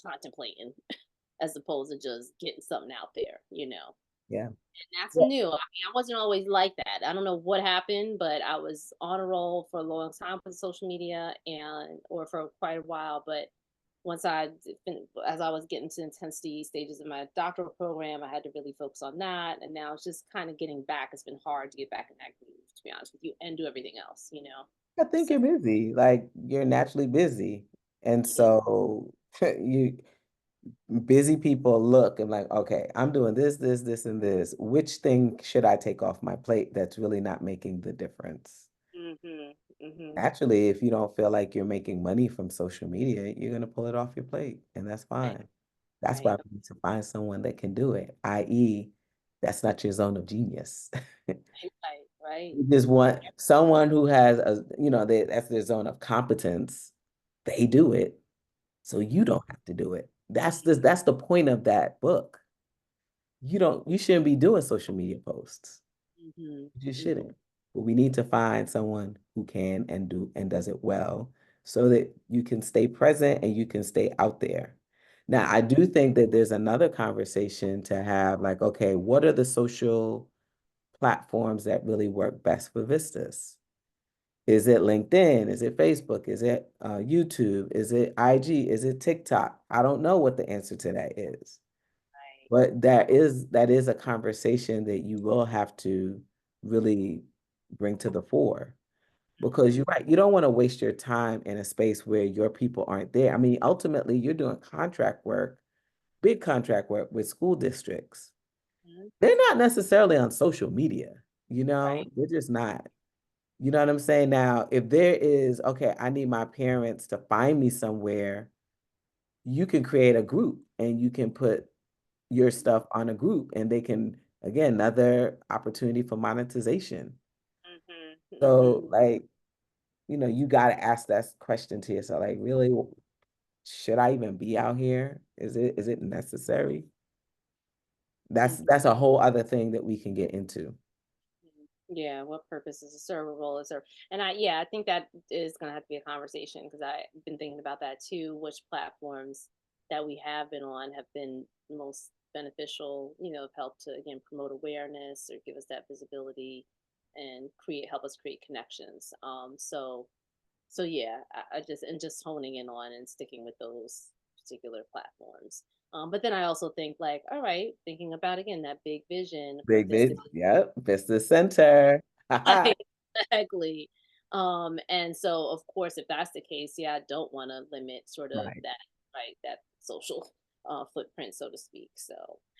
contemplating as opposed to just getting something out there, Yeah. And that's Well, new. I mean, I wasn't always like that. I don't know what happened, but I was on a roll for a long time with social media or for quite a while. But as I was getting to intensity stages of my doctoral program, I had to really focus on that. And now it's just kind of getting back. It's been hard to get back in that groove, to be honest with you, and do everything else. I think So, you're busy. Like you're naturally busy. And yeah. so you busy people look and like, okay, I'm doing this, and this. Which thing should I take off my plate that's really not making the difference? Mhm. Mhm. Naturally, if you don't feel like you're making money from social media, you're gonna pull it off your plate, and that's Right. fine. That's why Right. we need to find someone that can do it, i.e., that's not your zone of genius. Right. Right. You just want someone who has that's their zone of competence. They do it, so you don't have to do it. That's the point of that book. You shouldn't be doing social media posts. Mhm. You just Mhm. shouldn't. But we need to find someone who can and does it well so that you can stay present and you can stay out there. Now, I do think that there's another conversation to have like, okay, what are the social platforms that really work best for Vistas? Is it LinkedIn? Is it Facebook? Is it YouTube? Is it IG? Is it TikTok? I don't know what the answer to that is. Right. But that is a conversation that you will have to really bring to the fore because you're Mhm. right. You don't want to waste your time in a space where your people aren't there. I mean, ultimately, you're doing contract work, big contract work with school districts. Mhm. They're not necessarily on social media, Right. they're just not. You know what I'm saying? Now, if there is, okay, I need my parents to find me somewhere, you can create a group and you can put your stuff on a group and they can again another opportunity for monetization. Mhm. So Mhm. like, you got to ask that question to yourself like really should I even be out here? Is it necessary? That's a whole other thing that we can get into. Mhm. Yeah, what purpose is a server role is serve? And I think that is going to have to be a conversation because I've been thinking about that too. Which platforms that we have been on have been most beneficial, have helped to again promote awareness or give us that visibility and help us create connections. So yeah, just honing in on and sticking with those particular platforms. But then I also think like, all right, thinking about again that big vision for Big Vista. big, yep, Vista Center. Right, exactly. And so of course, if that's the case, yeah, I don't want to limit sort of Right. that, right, that social footprint, so to speak. So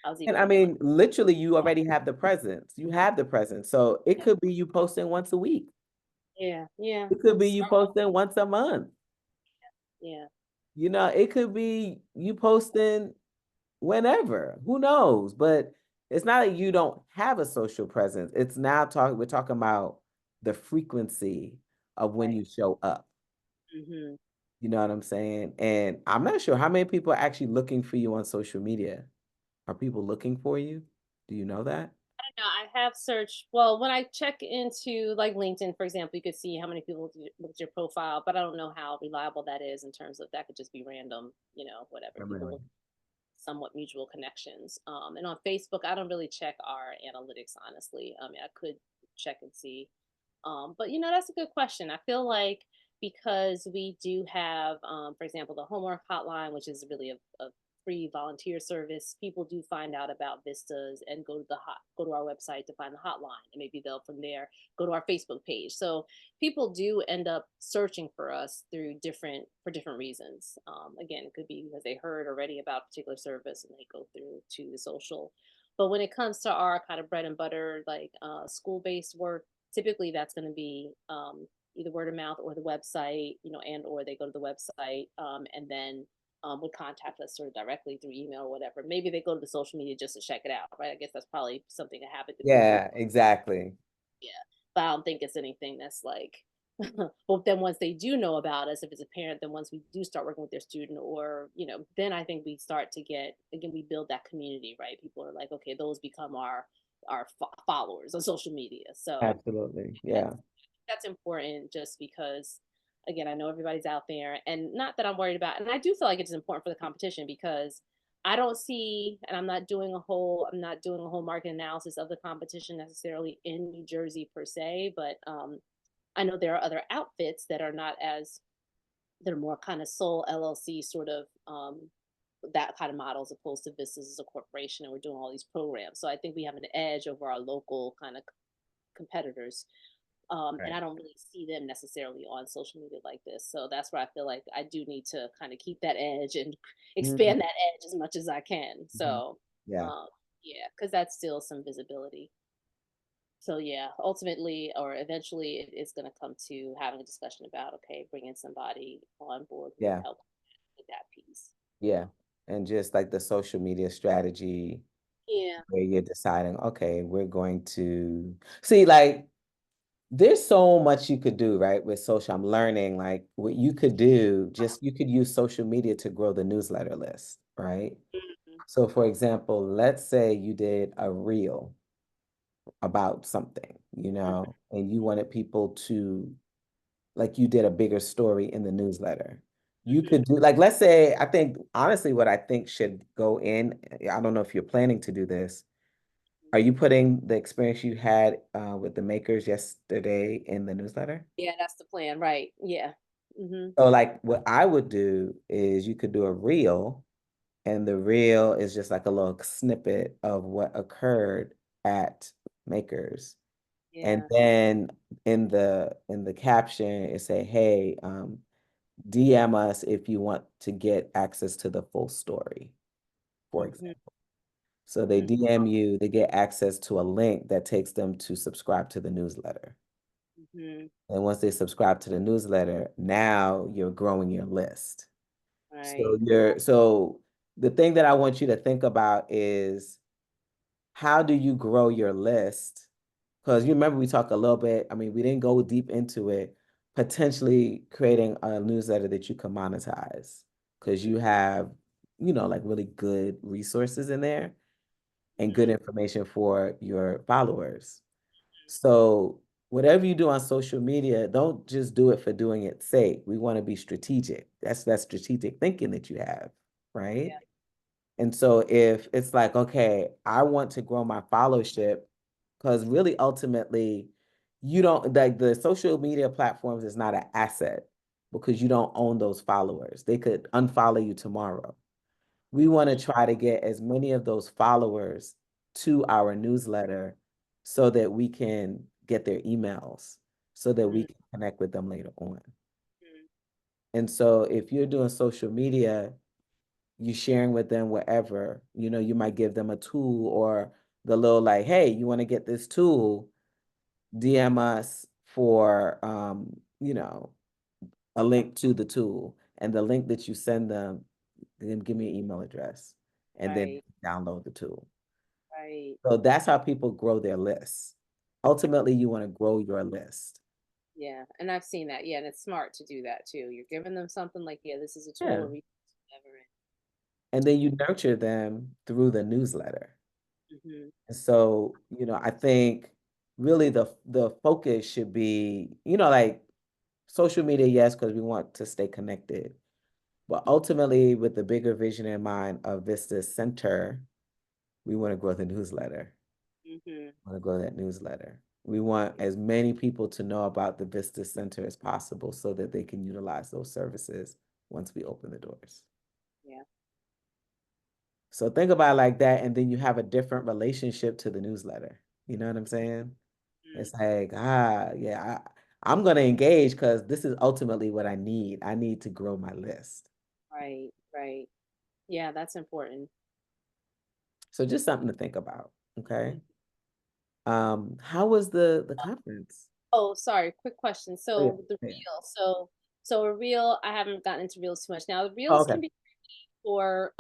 I was And even I thinking like, mean, literally, you already have the presence. You have the presence. So it yeah, could be you posting once a week. yeah, yeah, It could be you start, posting once a month. yeah, It could be you posting whenever. Who knows? But it's not that you don't have a social presence. It's now we're talking about the frequency of when right. you show up. Hmm. You know what I'm saying? And I'm not sure how many people are actually looking for you on social media. Are people looking for you? Do you know that? No, I have searched. Well, when I check into like LinkedIn, for example, you could see how many people look at your profile, but I don't know how reliable that is in terms of that could just be random, whatever. People Really? look somewhat mutual connections. And on Facebook, I don't really check our analytics, honestly. I mean, I could check and see. But that's a good question. I feel like because we do have, for example, the homework hotline, which is really a free volunteer service, people do find out about vistas and go to our website to find the hotline, and maybe they'll from there go to our Facebook page. So people do end up searching for us for different reasons. Again, it could be because they heard already about a particular service and they go through to the social. But when it comes to our kind of bread and butter, like school based work, typically that's going to be either word of mouth or the website, and or they go to the website and then would contact us sort of directly through email or whatever. Maybe they go to the social media just to check it out, right? I guess that's probably something that happened to people. Yeah, exactly. Yeah, but I don't think it's anything that's like. Well, then once they do know about us, if it's a parent, then once we do start working with their student, or then I think we start to get again, we build that community, right? People are like, okay, those become our our followers on social media. So Absolutely. Yeah. that's that's important just because again, I know everybody's out there and not that I'm worried about, and I do feel like it's important for the competition because I don't see, and I'm not doing a whole market analysis of the competition necessarily in New Jersey per se, but I know there are other outfits that are not as, they're more kind of sole LLC sort of that kind of model as opposed to this as a corporation, and we're doing all these programs. So I think we have an edge over our local kind of competitors. And Right. I don't really see them necessarily on social media like this. So that's where I feel like I do need to kind of keep that edge and Mhm. expand that edge as much as I can. Mhm. So, Yeah. um, yeah, because that's still some visibility. So yeah, ultimately or eventually it's going to come to having a discussion about, okay, bringing somebody on board who can Yeah. help with that piece. Yeah. And just like the social media strategy Yeah. where you're deciding, okay, we're going to see, like, there's so much you could do, right? With social, I'm learning like what you could do, just you could use social media to grow the newsletter list, right? Mhm. So, for example, let's say you did a reel about something, and you wanted people to, like, you did a bigger story in the newsletter. You Mhm. could do, like, let's say, I think, honestly, what I think should go in, I don't know if you're planning to do this. Are you putting the experience you had with the makers yesterday in the newsletter? Yeah, that's the plan, right? Yeah. Mhm. So, like, what I would do is you could do a reel, and the reel is just like a little snippet of what occurred at Makers. And Yeah. then in the caption, it say, "Hey, DM us if you want to get access to the full story," for Mhm. example. So they Mhm. DM you, they get access to a link that takes them to subscribe to the newsletter. Mhm. And once they subscribe to the newsletter, now you're growing your list. So Right. the thing that I want you to think about is, how do you grow your list? Because you remember we talked a little bit, I mean, we didn't go deep into it, potentially creating a newsletter that you can monetize because you Mhm. have, like, really good resources in there and good Mhm. information for your followers. So whatever you do on social media, don't just do it for doing its sake. We want to be strategic. That's that strategic thinking that you have, right? Yeah. And so if it's like, okay, I want to grow my followership, because really ultimately, you don't, like, the social media platforms is not an asset because you don't own those followers. They could unfollow you tomorrow. We want to Mhm. try to get as many of those followers to our newsletter so that we can get their emails, so that we Mhm. can connect with them later on. Mhm. And so if you're doing social media, you sharing with them wherever, you might give them a tool or the little, like, hey, you want to get this tool, DM us for a link to the tool, and the link that you send them, then give me an email address, and then Right. download the tool. Right. So that's how people grow their lists. Ultimately, you want to grow your list. Yeah. And I've seen that. Yeah, and it's smart to do that too. You're giving them something like, yeah, this is a tool Yeah. or resource, whatever. And then you nurture them through the newsletter. Mhm. And so, I think really the focus should be, like, social media, yes, because we want to stay connected. But ultimately, with the bigger vision in mind of Vista Center, we want to grow the newsletter. Mhm. Want to grow that newsletter. We want as many people to know about the Vista Center as possible so that they can utilize those services once we open the doors. Yeah. So think about it like that, and then you have a different relationship to the newsletter. You know what I'm saying? Mhm. It's like, yeah, I'm going to engage because this is ultimately what I need. I need to grow my list. Right. Right. Yeah, that's important. So just something to think about. Okay. Mhm. How was the conference? Oh, sorry. Quick question. Oh, yeah. So the Yeah. reel. So a reel. I haven't gotten into reels too much. Now the Oh, reels okay. can be for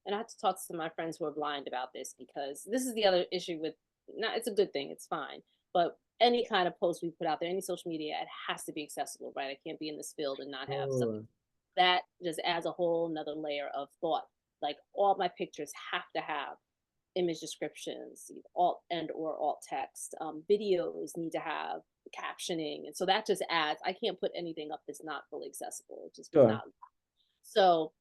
and I have to talk to some of my friends who are blind about this because this is the other issue with, not, it's a good thing, it's fine. But any kind of post we put out there, any social media, it has to be accessible, right? I can't be in this field and not have something Oh, that just adds a whole another layer of thought. Like all my pictures have to have image descriptions, alt and or alt text. Videos need to have captioning, and so that just adds. I can't put anything up that's not fully accessible. It just would Sure. not. So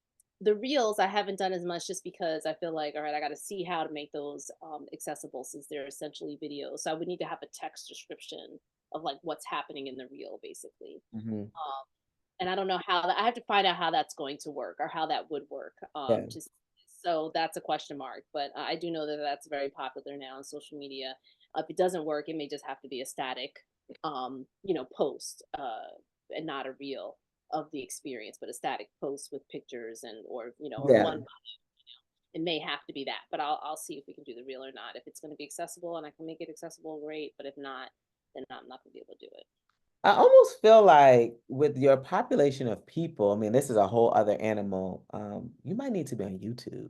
the reels I haven't done as much just because I feel like, all right, I got to see how to make those accessible since they're essentially videos. So I would need to have a text description of like what's happening in the reel, basically. Hmm. And I don't know how that. I have to find out how that's going to work or how that would work. Yeah. Just so that's a question mark. But I do know that that's very popular now on social media. If it doesn't work, it may just have to be a static, post, and not a reel of the experience, but a static post with pictures and or Yeah. one. It may have to be that, but I'll see if we can do the reel or not. If it's going to be accessible and I can make it accessible, great. But if not, then I'm not going to be able to do it. I almost feel like with your population of people, I mean, this is a whole other animal. You might need to be on YouTube.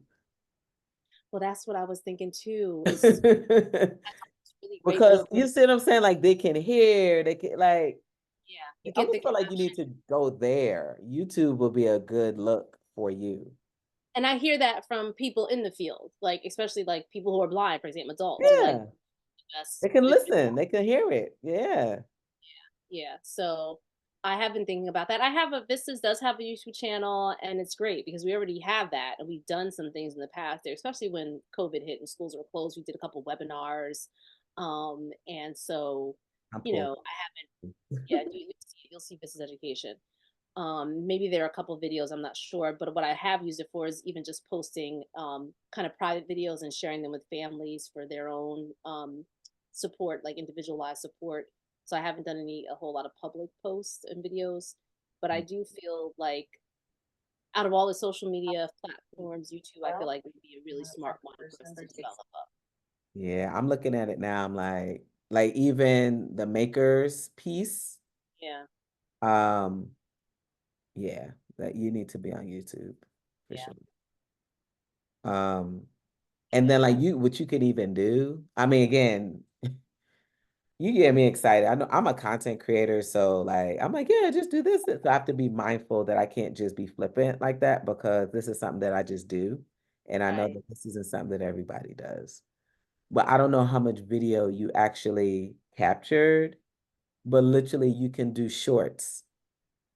Well, that's what I was thinking too. Is It's really great Because video. you see what I'm saying? Like they can hear, they can like Yeah, I you get the almost feel like you need caption. to go there. YouTube will be a good look for you. And I hear that from people in the field, like especially like people who are blind, for example, adults who like Yeah. just They can with listen, they can hear it. Yeah. yeah. So I have been thinking about that. I have a Vistas does have a YouTube channel and it's great because we already have that and we've done some things in the past there, especially when COVID hit and schools were closed. We did a couple webinars. And so, I'm poor. I haven't yeah, you'll see Vistas Education. Maybe there are a couple videos, I'm not sure, but what I have used it for is even just posting kind of private videos and sharing them with families for their own support, like individualized support. So I haven't done a whole lot of public posts and videos, but I do feel like out of all the social media platforms, YouTube, I feel like would be a really smart one for us to develop up. Yeah, I'm looking at it now. I'm like even the makers piece, Yeah, um, yeah, that you need to be on YouTube for yeah, sure. Um, and then like what you could even do, I mean, again, you get me excited. I know I'm a content creator, so like I'm like, yeah, just do this. So I have to be mindful that I can't just be flippant like that because this is something that I just do. And I know right. that this isn't something that everybody does. But I don't know how much video you actually captured, but literally you can do shorts,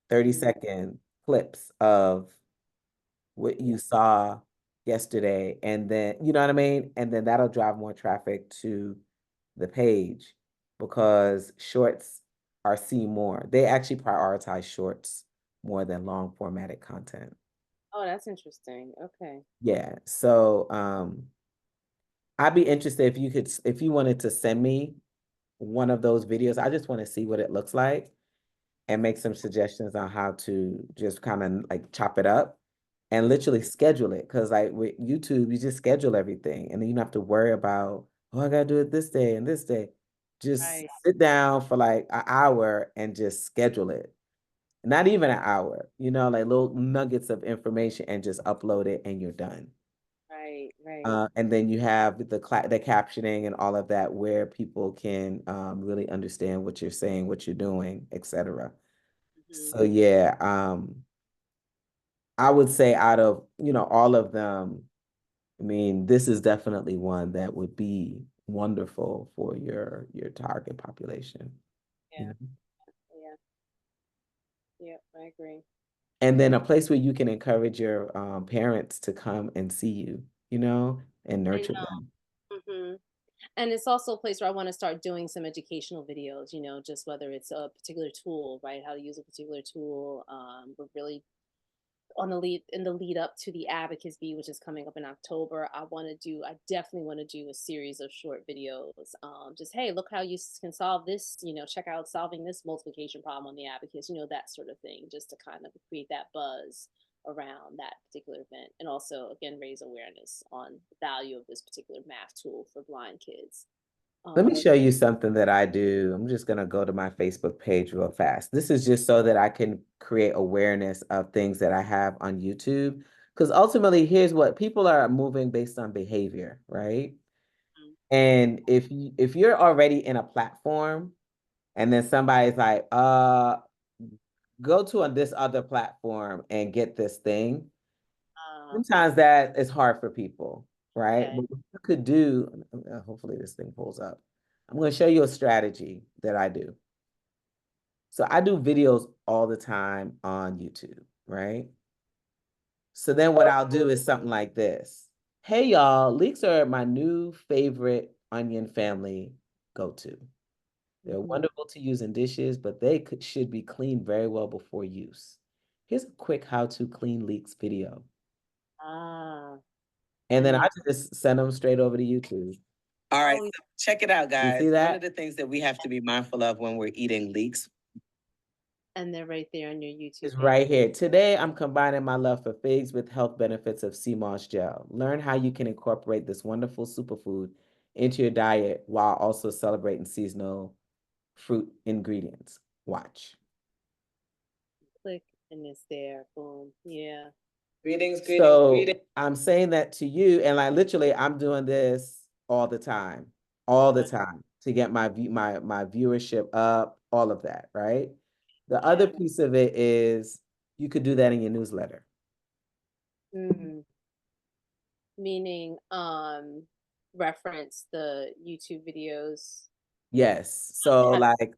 30 Mhm. second clips of what you saw yesterday. And then, you know what I mean? And then that'll drive more traffic to the page because shorts are seen more. They actually prioritize shorts more than long formatted content. Oh, that's interesting. Okay. Yeah. So I'd be interested if if you wanted to send me one of those videos. I just want to see what it looks like and make some suggestions on how to just kind of like chop it up and literally schedule it. Cause like with YouTube, you just schedule everything and then you don't have to worry about, oh, I gotta do it this day and this day. Just Right, sit down for like an hour and just schedule it. Not even an hour, like little nuggets of information and just upload it and you're done. right, right. And then you have the captioning and all of that where people can really understand what you're saying, what you're doing, etc. Hmm. So yeah, I would say out of, all of them, I mean, this is definitely one that would be wonderful for your target population, you Yeah, know. yeah, yeah. I agree. And then a place where you can encourage your parents to come and see you, and I nurture them. know. And it's also a place where I want to start doing some educational videos, just whether it's a particular tool, right? How to use a particular tool. We're really on the lead up to the Abacus Bee, which is coming up in October. I definitely want to do a series of short videos. Just, hey, look how you can solve this, check out solving this multiplication problem on the Abacus, that sort of thing, just to kind of create that buzz around that particular event. And also, again, raise awareness on the value of this particular math tool for blind kids. Let me Um, show you something that I do. I'm just going to go to my Facebook page real fast. This is just so that I can create awareness of things that I have on YouTube. Because ultimately, here's what people are moving based on behavior, right? And if you're already in a platform and then somebody's like, go to on this other platform and get this thing, uh, sometimes that is hard for people, right? Okay. But what you could do, hopefully this thing pulls up. I'm going to show you a strategy that I do. So I do videos all the time on YouTube, right? So then what I'll do is something like this. Hey y'all, leeks are my new favorite onion family go-to. They're Mm-hmm. wonderful to use in dishes, but they should be cleaned very well before use. Here's a quick how-to clean leeks video. Ah, And and then I they're just send them straight over to YouTube. All right, oh, so check it out, guys. You see that? One of the things that we have to be mindful of when we're eating leeks and they're right there on your is YouTube page. right here. Today, I'm combining my love for figs with health benefits of sea moss gel. Learn how you can incorporate this wonderful superfood into your diet while also celebrating seasonal fruit ingredients. Watch. Click and it's there. Boom. Yeah. Greetings, greetings, so greetings. I'm saying that to you, and like literally, I'm doing this all the Right. time to get my viewership up, all of that, right? The other Yeah. piece of it is you could do that in your newsletter. Mm. Meaning, reference the YouTube videos. Yes. So like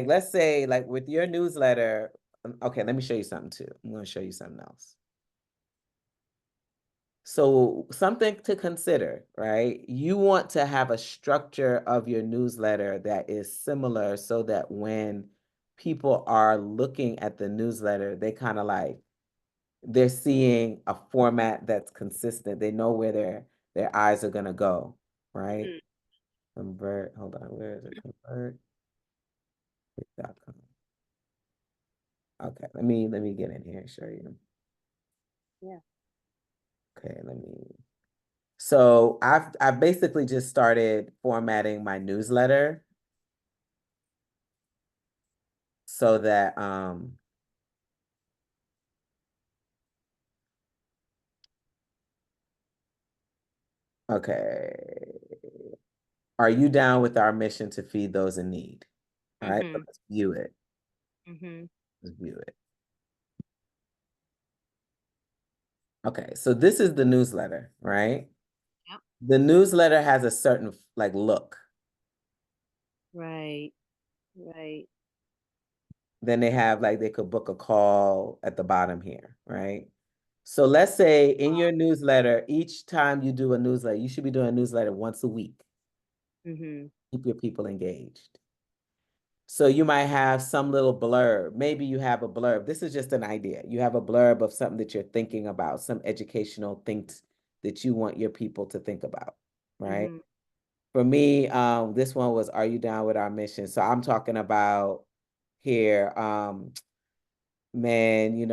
let's say like with your newsletter, okay, let me show you something too. I'm going to show you something else. So something to consider, right? You want to have a structure of your newsletter that is similar so that when people are looking at the newsletter, they kind of like they're seeing a format that's consistent. They know where their eyes are gonna go, right? Mhm. Convert, hold on, where is it? Convert.com. Okay, let me get in here and show you. Yeah. Okay, let me. So I've basically just started formatting my newsletter so that okay. Are you down with our mission to feed those in need? All right, so Mhm. let's view it. Mhm. Let's view it. Okay, so this is the newsletter, right? Yep. The newsletter has a certain like look. Right. Right. Then they have like they could book a call at the bottom here, right? So let's say in your newsletter, each time you do a newsletter, you should be doing a newsletter once a week. Mhm. Keep your people engaged. So you might have some little blurb. Maybe you have a blurb. This is just an idea. You have a blurb of something that you're thinking about, some educational things that you want your people to think about, right? Mhm. For me, this one was, are you down with our mission? So I'm talking about here, man,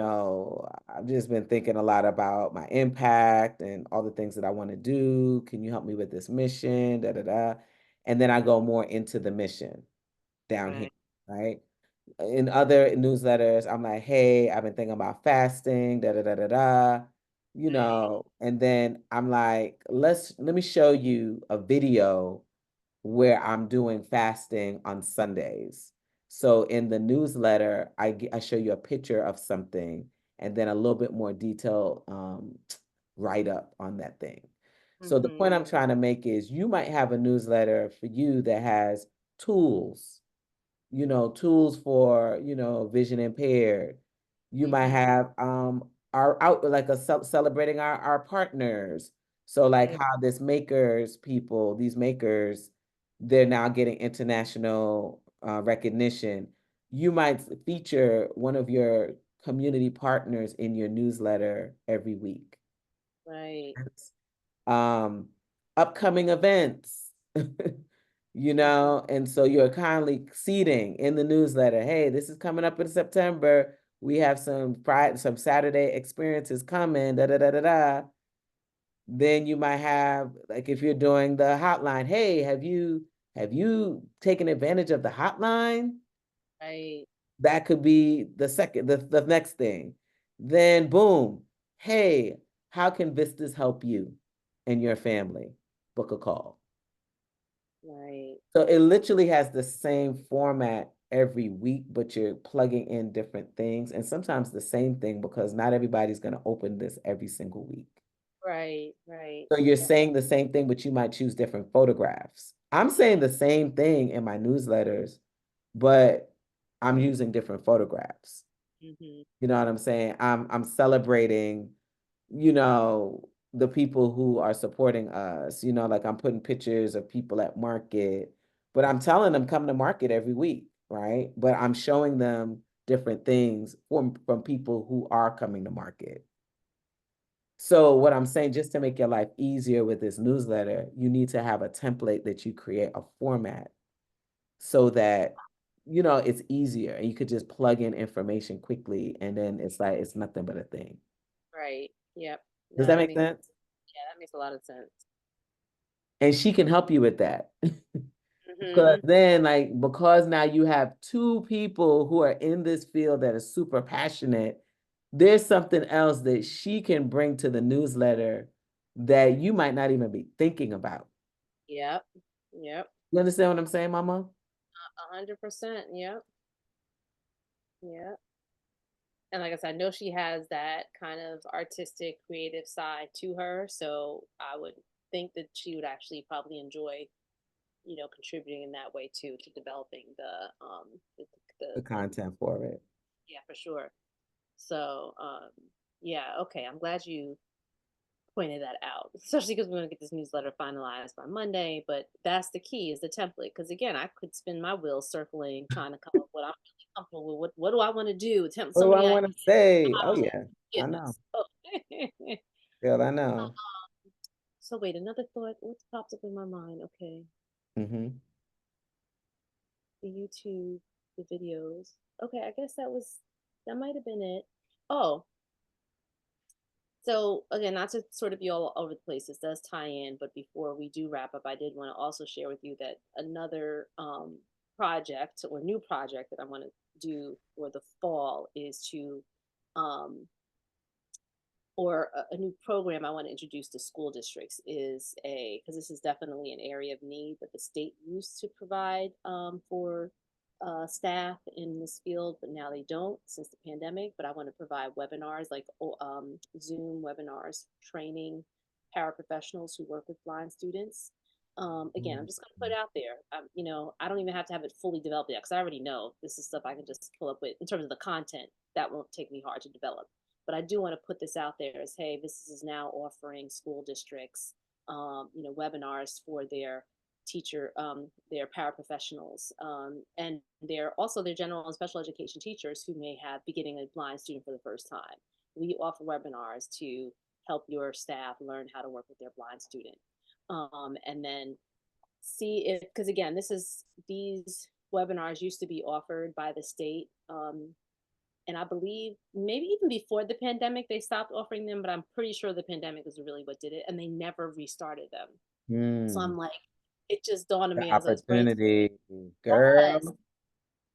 I've just been thinking a lot about my impact and all the things that I want to do. Can you help me with this mission? Da da da. And then I go more into the mission down here, Right. right? In other newsletters, I'm like, hey, I've been thinking about fasting, da da da da da, Right. and then I'm like, let me show you a video where I'm doing fasting on Sundays. So in the newsletter, I show you a picture of something and then a little bit more detailed write up on that thing. So the Mhm. point I'm trying to make is you might have a newsletter for you that has tools, tools for, vision impaired. You might Mhm. have our out like celebrating our partners. So like Right. how these makers, they're now getting international recognition. You might feature one of your community partners in your newsletter every week. Right. um, Upcoming events, and so you're kindly seeding in the newsletter. Hey, this is coming up in September. We have some Saturday experiences coming, da da da da da. Then you might have, like if you're doing the hotline, hey, have you taken advantage of the hotline? Right. That could be the next thing. Then boom, hey, how can Vistas help you and your family? Book a call. Right. So it literally has the same format every week, but you're plugging in different things and sometimes the same thing because not everybody's going to open this every single week. Right, right. So you're Yeah, saying the same thing, but you might choose different photographs. I'm saying the same thing in my newsletters, but I'm using different photographs. mhm, You know what I'm saying? I'm celebrating, the people who are supporting us. Like I'm putting pictures of people at market, but I'm telling them come to market every week, right? But I'm showing them different things from people who are coming to market. So what I'm saying, just to make your life easier with this newsletter, you need to have a template that you create a format so that it's easier and you could just plug in information quickly and then it's like it's nothing but a thing. right. Yep. Does No, that that make makes sense? yeah, that makes a lot of sense. And she can help you with that. Because Mhm. then, like, because now you have two people who are in this field that are super passionate, there's something else that she can bring to the newsletter that you might not even be thinking about. Yep. Yep. You understand what I'm saying, Mama? 100%. Yep. Yep. And like I said, I know she has that kind of artistic, creative side to her. So I would think that she would actually probably enjoy, contributing in that way too to developing The the content for it. yeah, for sure. So yeah, okay. I'm glad you pointed that out, especially because we're going to get this newsletter finalized by Monday. But that's the key is the template. Because again, I could spin my wheels circling, trying to come up with what I'm really comfortable with. What do I want to do? What So do I many want to ideas. say? Oh yeah, I know. Goodness. Oh. Girl, I know. So wait, another thought. What popped up in my mind? Okay, Hmm. the YouTube, the videos. Okay, I guess that might have been it. Oh, so again, not to sort of be all over the place, this does tie in, but before we do wrap up, I did want to also share with you that another project or new project that I want to do for the fall is to um, or a new program I want to introduce to school districts is because this is definitely an area of need that the state used to provide for staff in this field, but now they don't since the pandemic. But I want to provide webinars like Zoom webinars, training paraprofessionals who work with blind students. Again, I'm just going to put it out there. I don't even have to have it fully developed yet because I already know this is stuff I can just pull up with in terms of the content that won't take me hard to develop, but I do want to put this out there as, hey, this is now offering school districts, webinars for their paraprofessionals, and they're also their general and special education teachers who may have be getting a blind student for the first time. We offer webinars to help your staff learn how to work with their blind student, and then see if because again, these webinars used to be offered by the state. And I believe maybe even before the pandemic, they stopped offering them, but I'm pretty sure the pandemic is really what did it, and they never restarted them. So Mm, I'm like, it just dawned on the me as I was brainstorming. opportunity, Yes, girl.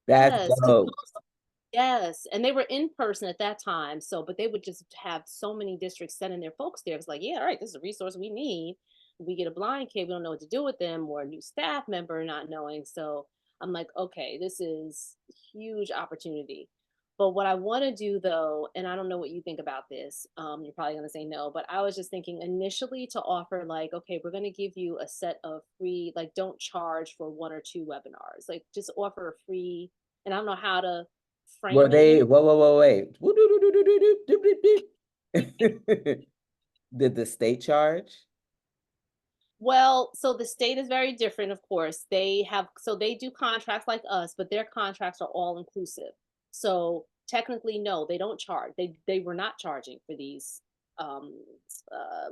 That's yes, because dope. yes, and they were in person at that time. So, but they would just have so many districts sending their folks there. It's like, yeah, all right, this is a resource we need. We get a blind kid, we don't know what to do with them, or a new staff member not knowing. So I'm like, okay, this is huge opportunity. But what I want to do though, and I don't know what you think about this, you're probably gonna say no, but I was just thinking initially to offer like, okay, we're gonna give you a set of free, like don't charge for one or two webinars, like just offer a free, and I don't know how to Were frame it. they, whoa, wait. Did the state charge? Well, so the state is very different, of course. They do contracts like us, but their contracts are all inclusive. So technically, no, they don't charge. They were not charging for these um,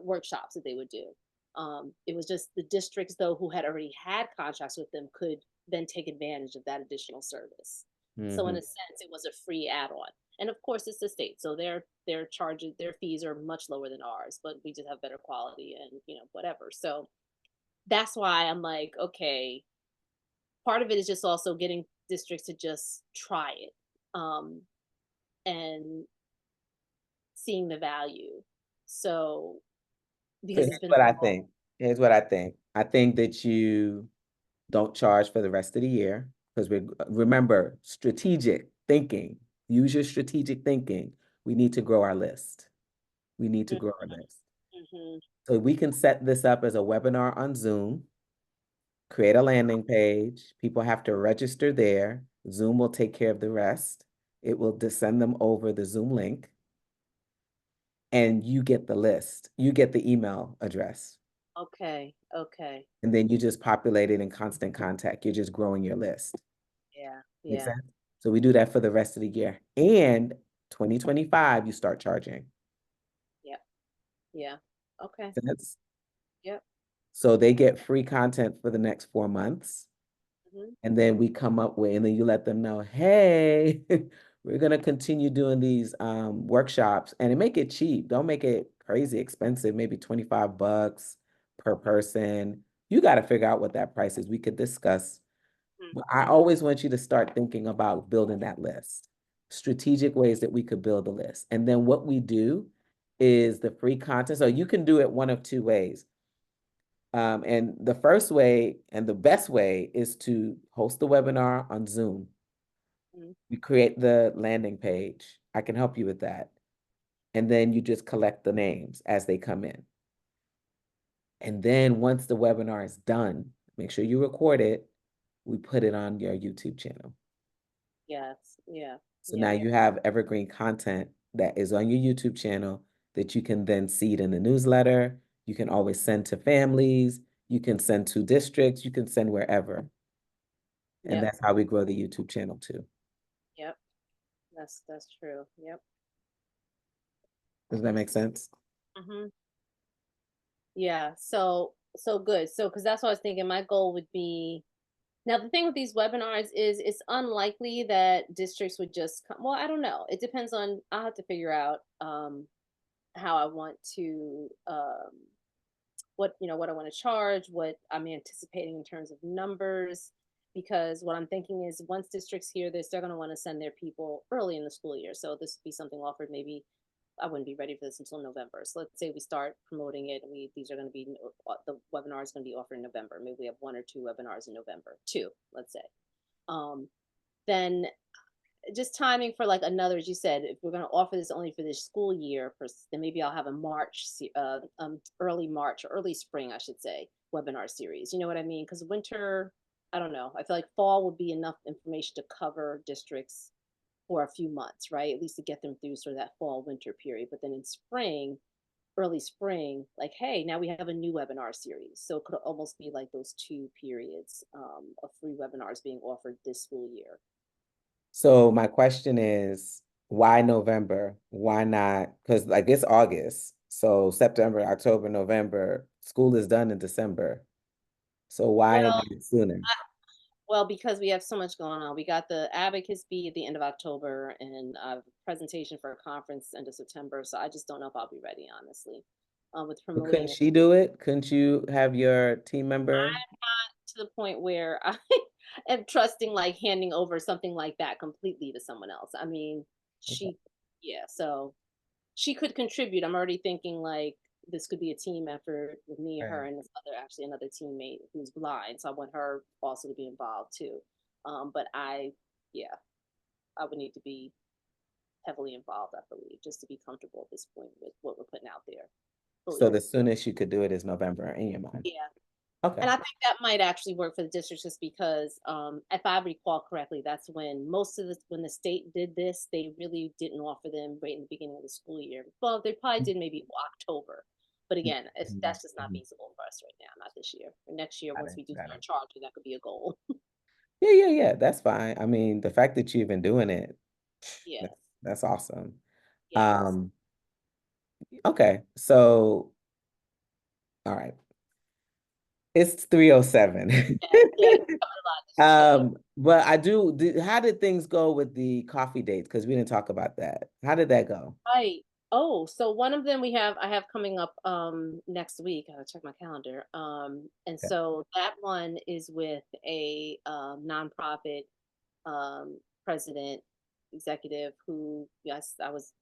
workshops that they would do. It was just the districts, though, who had already had contracts with them could then take advantage of that additional service. So in Hmm. a sense, it was a free add-on. And of course, it's the state, so their fees are much lower than ours, but we just have better quality and whatever. So that's why I'm like, okay, part of it is just also getting districts to just try it, um, and seeing the value. So So because here's it's been what so I long. think. Here's what I think. I think that you don't charge for the rest of the year because remember strategic thinking. Use your strategic thinking. We need to grow our list. We need to grow our list. Hmm. So we can set this up as a webinar on Zoom, create a landing page. People have to register there. Zoom will take care of the rest. It will just send them over the Zoom link and you get the list. You get the email address. Okay. Okay. And then you just populate it in constant contact. You're just growing your list. Yeah. Make Yeah. sense? So we do that for the rest of the year. And 2025, you start charging. Yep. Yeah. Okay. Sense? Yep. So they get free content for the next 4 months. Hmm. And then we come up with, and then you let them know, hey, we're gonna continue doing these workshops and make it cheap. Don't make it crazy expensive, maybe 25 bucks per person. You got to figure out what that price is. We could discuss. But I Hmm. always want you to start thinking about building that list, strategic ways that we could build a list. And then what we do is the free content. So you can do it one of two ways. And the first way and the best way is to host the webinar on Zoom. Hmm. You create the landing page. I can help you with that. And then you just collect the names as they come in. And then once the webinar is done, make sure you record it. We put it on your YouTube channel. Yes. Yeah. So now Yeah. you have evergreen content that is on your YouTube channel that you can then seed in the newsletter. You can always send to families. You can send to districts. You can send wherever. And Yep. that's how we grow the YouTube channel too. Yep. That's true. Yep. Does that make sense? Hmm. Yeah. So good. So because that's what I was thinking. My goal would be now the thing with these webinars is it's unlikely that districts would just come. Well, I don't know. It depends on. I'll have to figure out how I want to what what I want to charge, what I'm anticipating in terms of numbers. Because what I'm thinking is once districts hear this, they're going to want to send their people early in the school year. So this would be something offered maybe I wouldn't be ready for this until November. So let's say we start promoting it and we these are going to be the webinar is going to be offered in November. Maybe we have one or two webinars in November. Two, let's say. Um, then just timing for like another, as you said, if we're going to offer this only for this school year, then maybe I'll have a early March or early spring, I should say, webinar series. You know what I mean? Because winter, I don't know. I feel like fall would be enough information to cover districts for a few months, right? At least to get them through sort of that fall winter period. But then in spring, early spring, like, hey, now we have a new webinar series. So it could almost be like those two periods of free webinars being offered this school year. So my question is, why November? Why not? Because like it's August. So September, October, November, school is done in December. So why Well, not sooner? well, because we have so much going on. We got the advocacy at the end of October and a presentation for a conference end of September. So I just don't know if I'll be ready, honestly, with But couldn't promoting it. she do it? Couldn't you have your team member? To the point where I am trusting like handing over something like that completely to someone else. I mean, Okay. she, yeah, so she could contribute. I'm already thinking like this could be a team effort with me, her, Right. and this other actually another teammate who's blind. So I want her also to be involved too. But yeah, I would need to be heavily involved, I believe, just to be comfortable at this point with what we're putting out there. Fully So the comfortable. soonest you could do it is November in your mind. Yeah. Okay. And I think that might actually work for the districts just because, if I recall correctly, that's when most of when the state did this, they really didn't offer them right in the beginning of the school year. Well, they probably did maybe October. But again, Mhm, that's just not mhm. feasible for us right now, not this year. Or next year, Got once it. we do Got it. start charging, that could be a goal. Yeah, yeah, yeah. That's fine. I mean, the fact that you've been doing it, Yeah. that's awesome. Yes. Um, okay. So, all right. It's 3:07. Yeah. Yeah. We covered a lot. This is good. But how did things go with the coffee dates? Because we didn't talk about that. How did that go? Right. Oh, so one of them I have coming up next week. I gotta check my calendar. And Yeah. so that one is with a nonprofit president executive who, yes, I was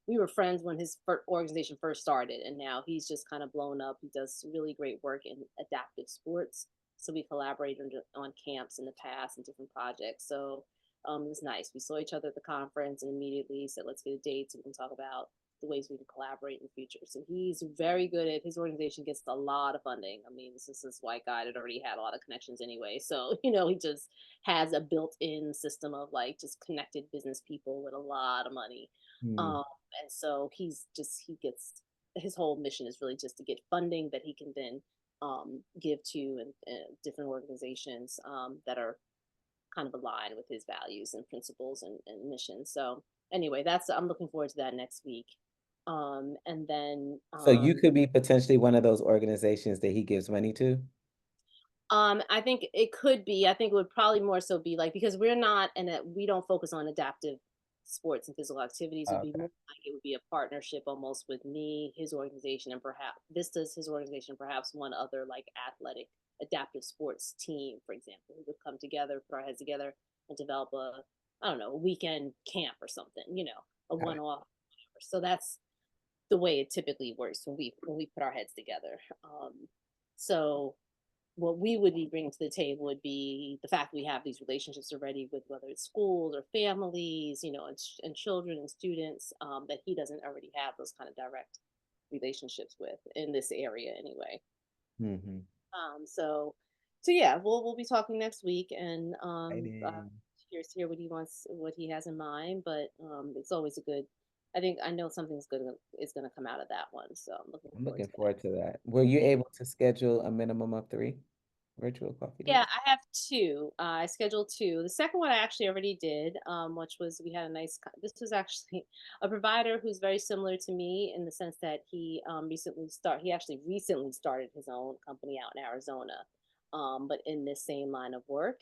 we were friends when his organization first started, and now he's just kind of blown up. He does really great work in adaptive sports. So we collaborated on camps in the past and different projects. So it was nice. We saw each other at the conference and immediately said, let's get a date so we can talk about the ways we can collaborate in the future. So he's very good at his organization gets a lot of funding. I mean, this white guy that already had a lot of connections anyway. So, he just has a built-in system of like just connected business people with a lot of money. Hmm. Um, and so he gets his whole mission is really just to get funding that he can then give to and different organizations that are kind of aligned with his values and principles and mission. So anyway, that's I'm looking forward to that next week. And then So you could be potentially one of those organizations that he gives money to? I think it could be. I think it would probably more so be like because we're not and we don't focus on adaptive sports and physical activities. It would be Okay. more like it would be a partnership almost with me, his organization, and perhaps Vistas, his organization, perhaps one other like athletic adaptive sports team, for example, who would come together, put our heads together, and develop a I don't know a weekend camp or something. A Got it. one-off. So that's the way it typically works when we put our heads together. So what we would be bringing to the table would be the fact we have these relationships already with whether it's schools or families, and children and students that he doesn't already have those kind of direct relationships with in this area anyway. Hmm. So yeah, we'll be talking next week, and Exciting. curious to hear what he has in mind. But it's always a good. I think I know something's good is going to come out of that one, so I'm looking I'm forward looking to that. forward to that. Were you able to schedule a minimum of 3 virtual coffee Yeah, dates? I have two. I scheduled two. The second one I actually already did, which was we had a nice. This was actually a provider who's very similar to me in the sense that he actually recently started his own company out in Arizona, but in this same line of work.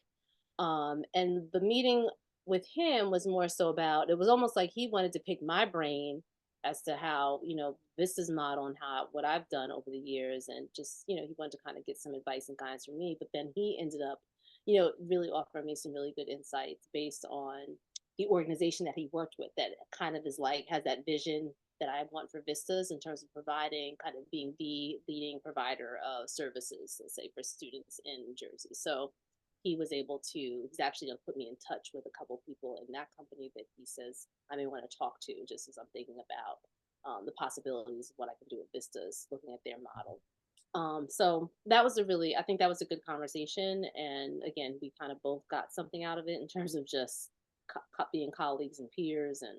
And the meeting with him was more so about it was almost like he wanted to pick my brain as to how this is model and how what I've done over the years, and just he wanted to kind of get some advice and guidance from me. But then he ended up really offering me some really good insights based on the organization that he worked with that kind of is like has that vision that I want for Vistas in terms of providing kind of being the leading provider of services, let's say for students in New Jersey. So he's actually going to put me in touch with a couple people in that company that he says I may want to talk to just as I'm thinking about the possibilities of what I can do with Vistas, looking at their model. So I think that was a good conversation. And again, we kind of both got something out of it in terms of just being colleagues and peers and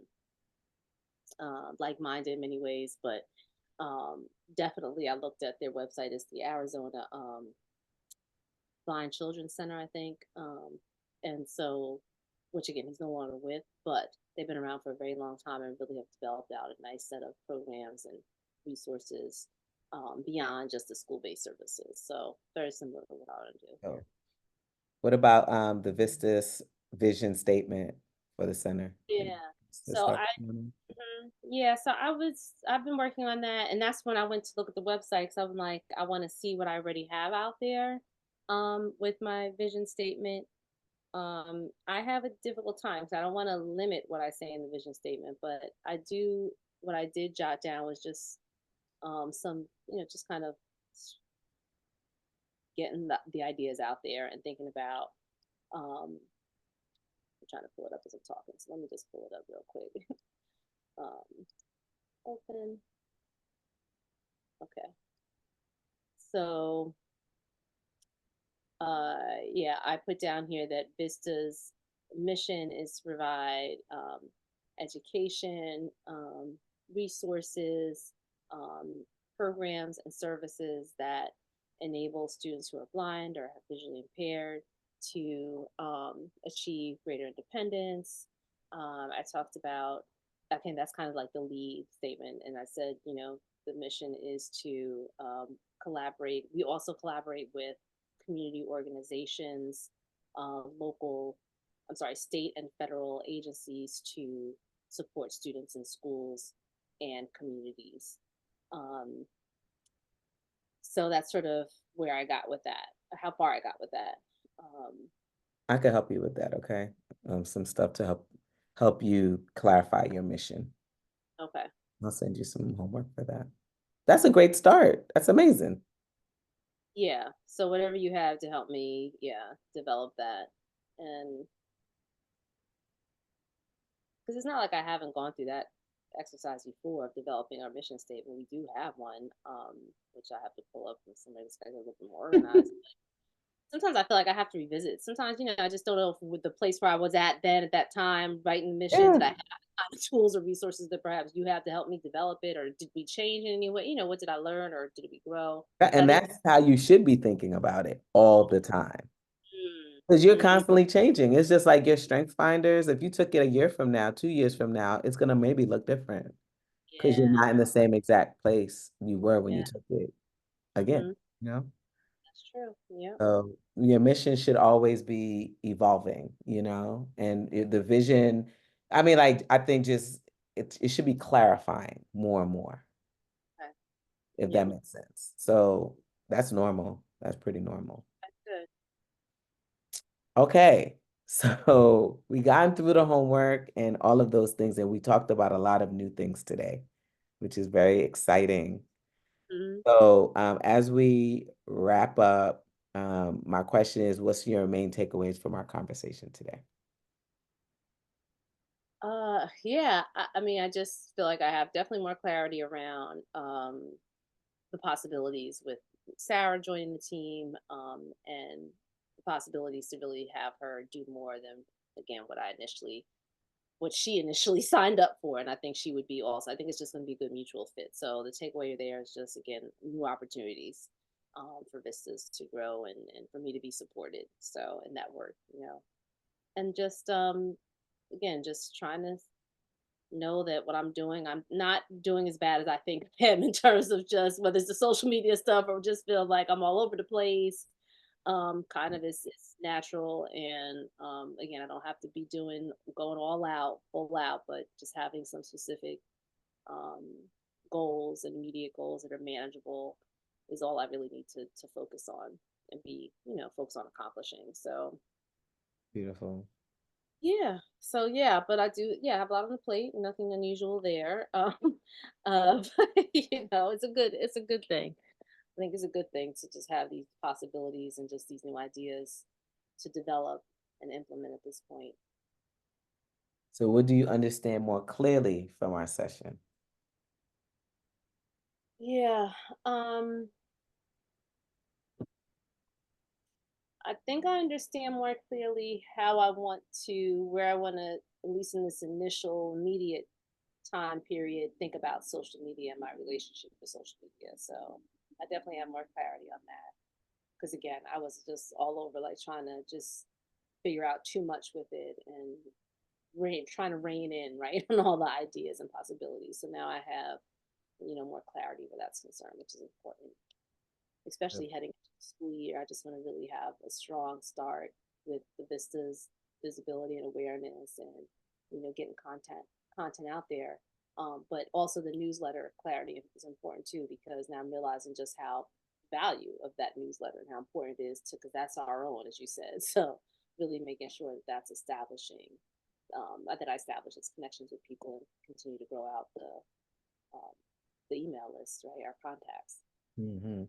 like-minded in many ways. But definitely, I looked at their website. It's the Arizona Blind Children's Center, I think. And so, which again, he's no longer with, but they've been around for a very long time and really have developed out a nice set of programs and resources beyond just the school-based services. So very similar to what I want to do Oh. here. What about the Vistas vision statement for the center? Yeah. To So start working on yeah, so I've been working on that, and that's when I went to look at the website because I'm like, I want to see what I already have out there, with my vision statement. I have a difficult time because I don't want to limit what I say in the vision statement, but what I did jot down was just some, just kind of getting the ideas out there and thinking about, I'm trying to pull it up as I'm talking. So let me just pull it up real quick. um, Open. Okay. So yeah, I put down here that Vista's mission is to provide education, resources, um, programs, and services that enable students who are blind or have visually impaired to achieve greater independence. I talked about, okay, that's kind of like the lead statement. And I said, the mission is to collaborate. We also collaborate with community organizations, local, I'm sorry, state and federal agencies to support students in schools and communities. Um, so that's sort of where I got with that, how far I got with that. I could help you with that, okay? Some stuff to help you clarify your mission. Okay. I'll send you some homework for that. That's a great start. That's amazing. Yeah. So whatever you have to help me, yeah, develop that. And because it's not like I haven't gone through that exercise before of developing our mission statement. We do have one, which I have to pull up from somebody that's got a little bit more organized. Sometimes I feel like I have to revisit. Sometimes, I just don't know if with the place where I was at then at that time, writing the mission, Yeah. did I have the kind of tools or resources that perhaps you have to help me develop it, or did we change in any way? What did I learn, or did we grow? So I And need. that's how you should be thinking about it all the time. Because you're Mm-hmm. constantly changing. It's just like your strength finders. If you took it a year from now, 2 years from now, it's gonna maybe look different because you're Yeah, not in the same exact place you were when you yeah. took it again, Mm-hmm. you know? That's true. Yep. So your mission should always be evolving, and the vision, I mean, like, I think just it should be clarifying more and more, Okay. if that Yep. makes sense. So that's normal. That's pretty normal. That's good. Okay. So we got through the homework and all of those things, and we talked about a lot of new things today, which is very exciting. Mm-hmm. So as we wrap up, my question is, what's your main takeaways from our conversation today? Yeah. I mean, I just feel like I have definitely more clarity around the possibilities with Sarah joining the team, and the possibilities to really have her do more than again what she initially signed up for, and I think she would be also. I think it's just going to be a good mutual fit. So the takeaway there is just again new opportunities for Vistas to grow and for me to be supported. So in that work, and just again just trying to know that what I'm doing, I'm not doing as bad as I think I am in terms of just whether it's the social media stuff or just feel like I'm all over the place. Kind of is natural, and again, I don't have to be going all out, full out, but just having some specific um, goals and immediate goals that are manageable is all I really need to focus on and be, focus on accomplishing. So Beautiful. yeah. So yeah, but I do I have a lot on the plate, nothing unusual there. But, it's a good thing. I think it's a good thing to just have these possibilities and just these new ideas to develop and implement at this point. So what do you understand more clearly from our session? Yeah. Um I think I understand more clearly how I want to where I want to, at least in this initial immediate time period, think about social media and my relationship with social media. So I definitely have more clarity on that. Because again, I was just all over like trying to just figure out too much with it and trying to rein in right on all the ideas and possibilities. So now I have more clarity where that's concerned, which is important, especially heading into the school year. I just want to really have a strong start with the Vistas visibility and awareness, and getting content out there. But also the newsletter clarity is important too, because now I'm realizing just how value of that newsletter and how important it is to, because that's our own, as you said. So really making sure that that's establishing, that I establish its connections with people and continue to grow out um, the email list, right? Our contacts. Hmm.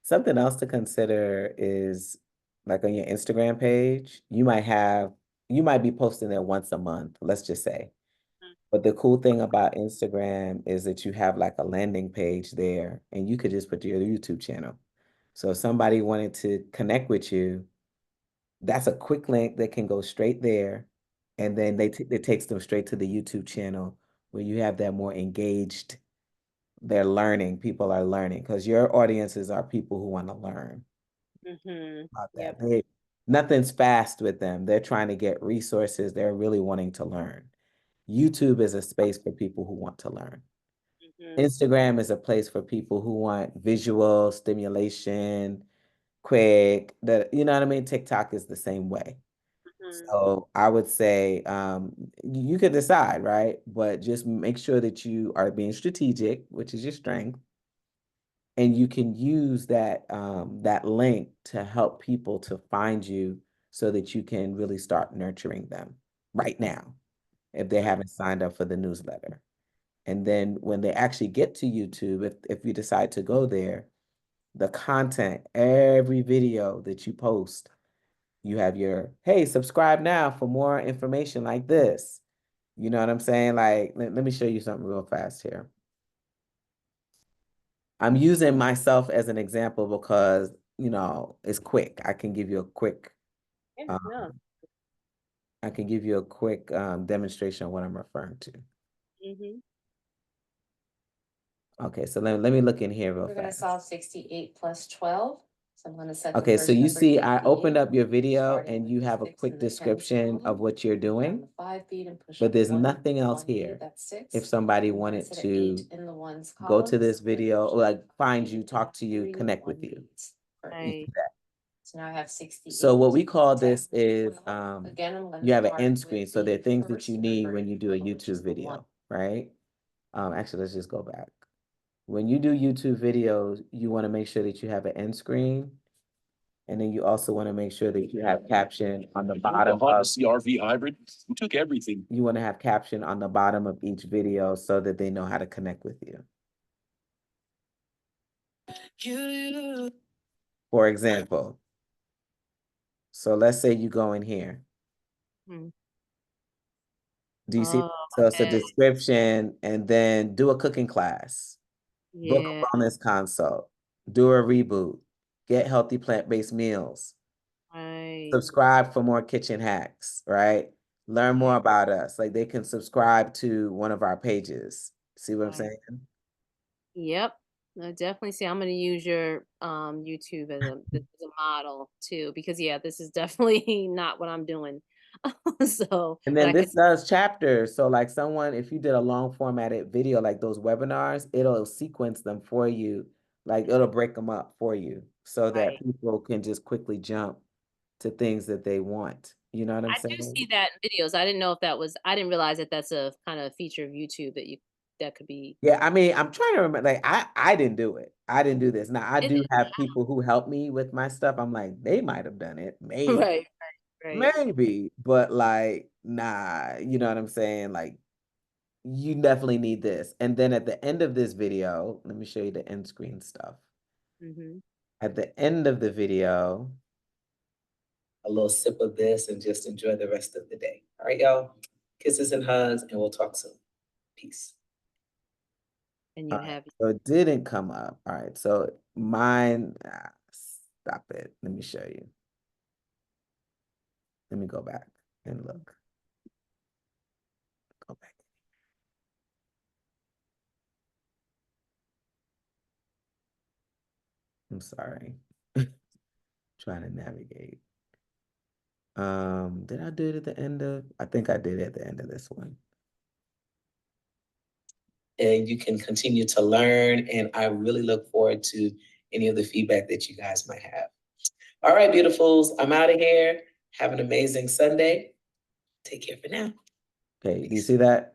Something else to consider is, like, on your Instagram page, you might be posting there once a month, let's just say. But the cool thing about Instagram is that you have like a landing page there, and you could just put your YouTube channel. So if somebody wanted to connect with you, that's a quick link that can go straight there. And then it takes them straight to the YouTube channel where you have that more engaged, they're learning, people are learning, because your audiences are people who want to learn about that. Yep. Nothing's fast with them. They're trying to get resources. They're really wanting to learn. YouTube is a space for people who want to learn. Mhm. Instagram is a place for people who want visual stimulation, quick, you know what I mean? TikTok is the same way. Mhm. So I would say you could decide, right? But just make sure that you are being strategic, which is your strength, and you can use that link to help people to find you so that you can really start nurturing them right now if they Mhm. haven't signed up for the newsletter. And then when they actually get to YouTube, if you decide to go there, the content, every video that you post, you have your, hey, subscribe now for more information like this. You know what I'm saying? Like, let me show you something real fast here. I'm using myself as an example because, it's quick. Yeah, no. Um, I can give you a quick demonstration of what I'm referring to. Hmm. Okay, so let me look in here real We're gonna fast. solve 68 plus 12. So I'm gonna set the Okay, so first you number see, I opened 58, up your video starting and with you the have a 6 quick and the 10's description of column. what you're Down doing, the 5 beat and push but up there's 1. nothing else 1 beat, here. that's 6. If somebody I'm gonna wanted set an to 8 in the ones go to column. this video, or like find you, Beat talk to you, 3 connect 1 with you. beats per You 8. see Right. that? So now I have So 68. what we call 10, this is 12. Again, I'm gonna you have an start end with screen. So there are the things that first you need number when you do a which is YouTube the 1. video, right? Actually, let's just go back. When you do YouTube videos, you want to make sure that you have an end screen. And then you also want to make sure that you have caption on the bottom Honda of, CR-V hybrid, we took everything. you want to have caption on the bottom of each video so that they know how to connect with you. For example, so let's say you go in here. Hmm. Do you see? Oh, So it's a okay. description and then do a cooking class, book Yeah. a wellness consult, do a reboot, get healthy plant-based meals, Right. subscribe for more kitchen hacks, right? Learn more Right. about us. Like they can subscribe to one of our pages. See what I'm Right. saying? Yep. I definitely see. I'm going to use your YouTube as a model too, because yeah, this is definitely not what I'm doing. So, And but then I could. this does chapters. So like someone, if you did a long formatted video, like those webinars, it'll sequence them for you. Like it'll break them up for you so that Right. people can just quickly jump to things that they want. You know what I'm I do saying? see that in videos. I didn't know if that was. I didn't realize that that's a kind of feature of YouTube that could be. Yeah, I mean, I'm trying to remember. Like, I didn't do it. I didn't do this. Now, I Is do it? have people who help me with my stuff. I'm like, they might have done it, maybe, Right. Right. maybe, but like, nah. You know what I'm saying? Like, you definitely need this. And then at the end of this video, let me show you the end screen stuff. Mm-hmm. At the end of the video, a little sip of this and just enjoy the rest of the day. All right, y'all. Kisses and hugs, and we'll talk soon. Peace. And All you right, have. so it didn't come up. All right, so mine, stop it. Let me show you. Let me go back and look. Go back. I'm sorry. Trying to navigate. Did I do it at the end of? I think I did it at the end of this one. And you can continue to learn, and I really look forward to any of the feedback that you guys might have. All right, beautifuls, I'm out of here. Have an amazing Sunday. Take care for now. Okay, do you see that?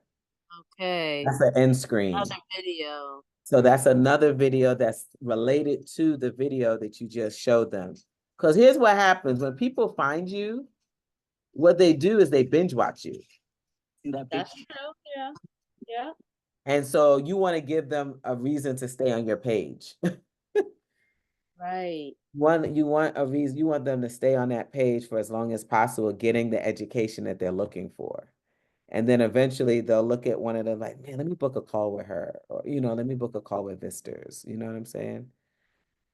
Okay. That's the end screen. Another video. So that's another video that's related to the video that you just showed them. Because here's what happens when people find you, what they do is they binge watch you. See that That's picture? true. Yeah. Yeah. And so you want to give them a reason to stay on your page. Right. You want a reason, you want them to stay on that page for as long as possible, getting the education that they're looking for. And then eventually they'll look at one of them like, man, let me book a call with her. Or, let me book a call with Visters. You know what I'm saying?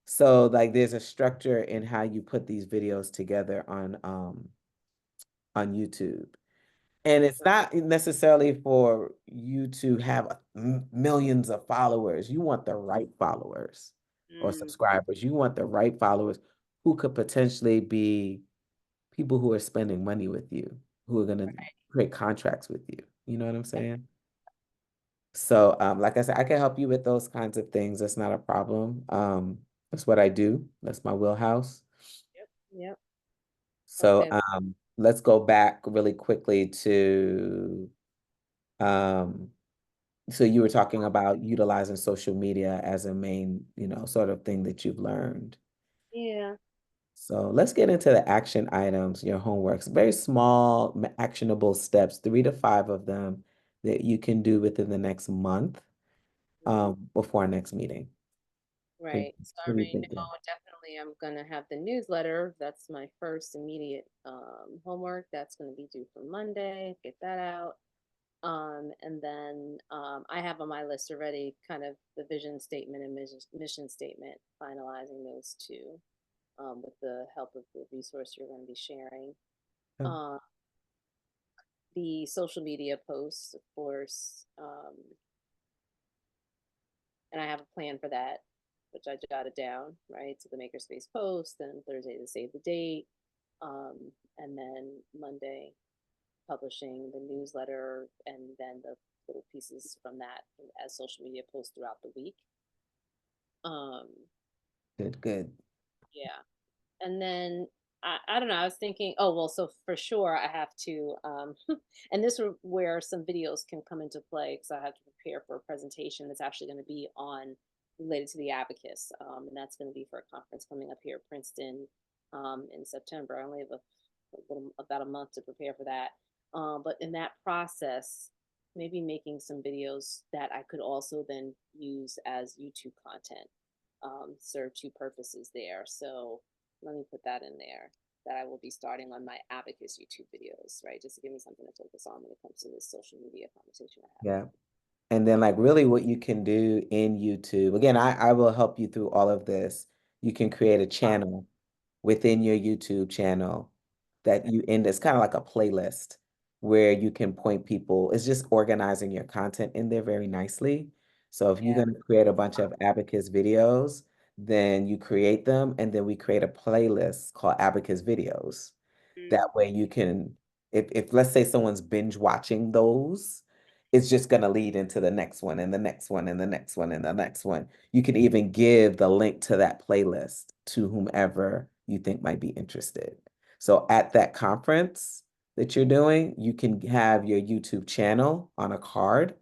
So like there's a structure in how you put these videos together on YouTube. And it's not necessarily for you to have millions of followers. You want the right followers or Mm, subscribers. You want the right followers who could potentially be people who are spending money with you, who are going to create contracts with you. You know what I'm saying? So, like I said, I can help you with those kinds of things. That's not a problem. That's what I do. That's my wheelhouse. yep. Yep. So, Okay. let's go back really quickly to, um, so you were talking about utilizing social media as a main, sort of thing that you've learned. Yeah. So let's get into the action items, your homeworks, very small, actionable steps, 3 to 5 of them that you can do within the next month, Mhm. before our next meeting. Right. So I What are you already know thinking? definitely I'm gonna have the newsletter. That's my first immediate homework. That's gonna be due for Monday. Get that out. And then I have on my list already kind of the vision statement and mission statement, finalizing those two with the help of the resource you're going to be sharing. Oh, Uh, the social media posts, of course, and I have a plan for that, which I jotted down, right? So the makerspace post, then Thursday the save the date, um, and then Monday publishing the newsletter, and then the little pieces from that as social media posts throughout the week. Um, good, good. yeah. And then I don't know, I was thinking, oh well, so for sure I have to and this is where some videos can come into play because I have to prepare for a presentation that's actually going to be on related to the abacus. And that's going to be for a conference coming up here at Princeton in September. I only have about a month to prepare for that. But in that process, maybe making some videos that I could also then use as YouTube content serve two purposes there. So let me put that in there, that I will be starting on my abacus YouTube videos, right? Just to give me something to focus on when it comes to this social media conversation I have. Yeah. And then like really what you can do in YouTube, again, I will help you through all of this. You can create a channel within your YouTube channel that you end. It's kind of like a playlist where you can point people. It's just organizing your content in there very nicely. So if you're Yeah. going to create a bunch of Abacus videos, then you create them and then we create a playlist called Abacus videos. That way you can, if let's say someone's binge watching those, it's just going to lead into the next one and the next one and the next one and the next one. You can even give the link to that playlist to whomever you think might be interested. So at that conference that you're doing, you can have your YouTube channel on a card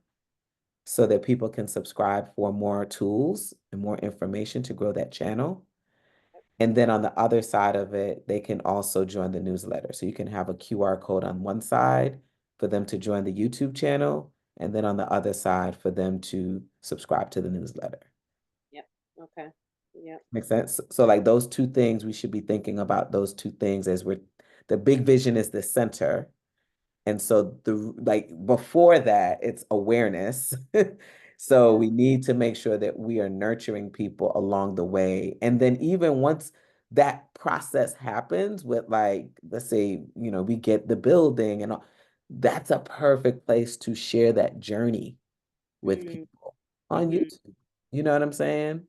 so that people can subscribe for more tools and more information to grow that channel. And then on the other side of it, they can also join the newsletter. So you can have a QR code on one side for them to join the YouTube channel, and then on the other side for them to subscribe to the newsletter. Yep. Okay. Yep. Makes sense? So like those two things, we should be thinking about those two things as the big vision is the center. And so like before that, it's awareness. So we need to make sure that we are nurturing people along the way. And then even once that process happens with like, let's say, we get the building and all, that's a perfect place to share that journey with Mm-hmm. people on YouTube. You know what I'm saying?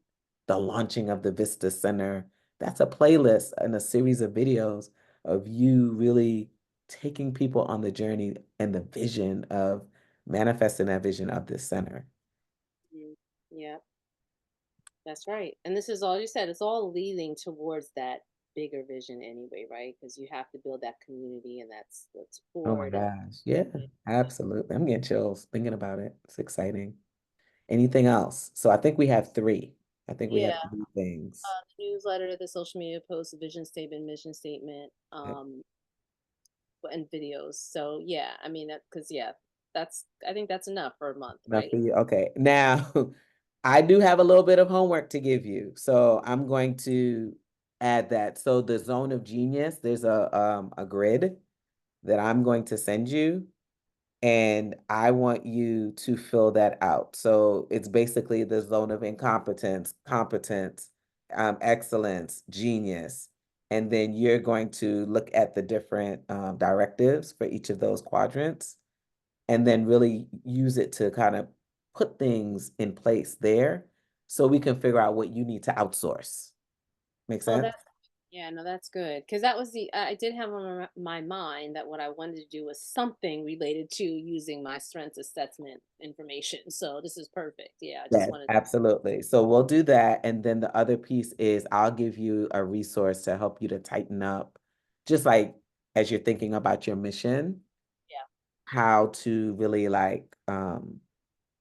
The launching of the Vista Center, that's a playlist and a series of videos of you really taking people on the journey and the vision of manifesting that vision of this center. Mm-hmm. Yep. That's right. And this is all you said. It's all leading towards that bigger vision anyway, right? Because you have to build that community and that's the Oh my support. gosh. Yeah, absolutely. I'm getting chills thinking about it. It's exciting. Anything else? So I think we have three. I think we Yeah. have three things. The newsletter, the social media post, the vision statement, mission statement, and videos. So yeah, I mean, because yeah, I think that's enough for a month, Enough right? for you. Okay. Now, I do have a little bit of homework to give you. So I'm going to add that. So the zone of genius, there's a grid that I'm going to send you, and I want you to fill that out. So it's basically the zone of incompetence, competence, excellence, genius. And then you're going to look at the different directives for each of those quadrants and then really use it to kind of put things in place there so we can figure out what you need to outsource. Make Oh, sense? that's yeah, no, that's good because that was I did have on my mind that what I wanted to do was something related to using my strengths assessment information. So this is perfect. Yeah, I just Yes, wanted. absolutely. So we'll do that. And then the other piece is I'll give you a resource to help you to tighten up, just like as you're thinking about your mission, Yeah. how to really like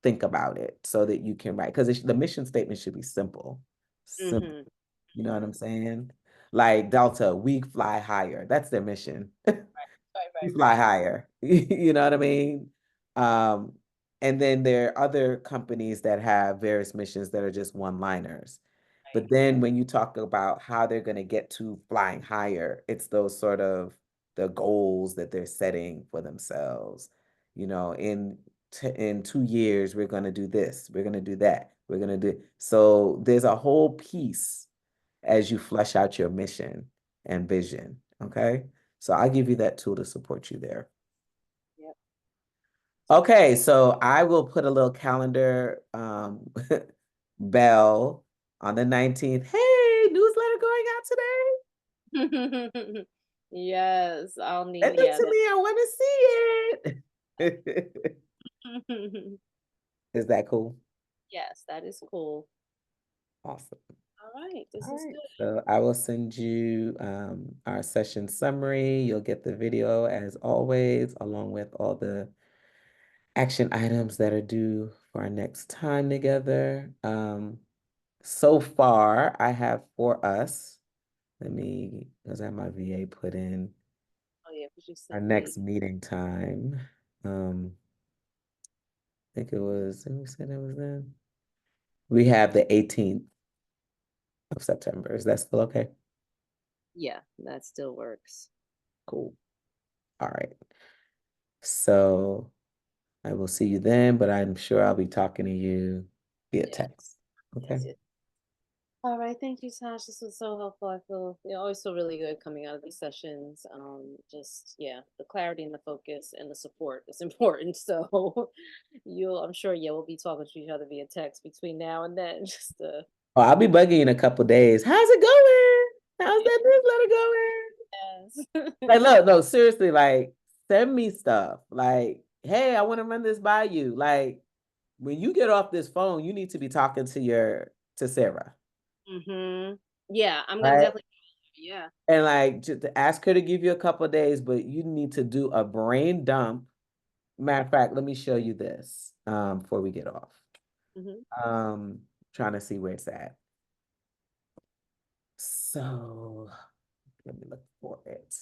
think about it so that you can write. Because the mission statement should be simple. Simple. Mm-hmm. You know what I'm saying? Like Delta, we fly higher. That's their mission. Right, We right, fly higher. You know what I mean? Um, and then there are other companies that have various missions that are just one-liners. right. But then when you talk about how they're going to get to flying higher, it's those sort of the goals that they're setting for themselves. you know, in 2 years, we're going to do this, we're going to do that, we're going to do. So there's a whole piece as you flesh out your mission and vision. Okay. So I'll give you that tool to support you there. Yep. Okay. So I will put a little calendar bell on the 19th. Hey, newsletter going out today. Yes, I'll need, Send it yeah, to me. I want to see it. that. Is that cool? Yes, that is cool. Awesome. All right, this All is right. good. So I will send you our session summary. You'll get the video as always, along with all the action items that are due for our next time together. So far, I have for us, because I have my VA put in Oh yeah, because you our sent me. next meeting time. I think it was, we said it was then. We have the 18th of September. Is that still okay? Yeah, that still works. Cool. All right. So I will see you then, but I'm sure I'll be talking to you via Yeah. text. Okay. Yes, yes. All right, thank you, Tosh. This was so helpful. I always feel really good coming out of these sessions. Just yeah, the clarity and the focus and the support is important. So I'm sure, yeah, we'll be talking to each other via text between now and then. Just Oh, I'll be bugging you in a couple days. How's it going? How's that newsletter going? yes. Like, look, no, seriously, like, send me stuff. Like, hey, I want to run this by you. Like, when you get off this phone, you need to be talking to Sarah, Yeah, I'm gonna right? definitely. Yeah. And like, just to ask her to give you a couple days, but you need to do a brain dump. Matter of fact, let me show you this before we get off. Trying to see where it's at. So let me look for it.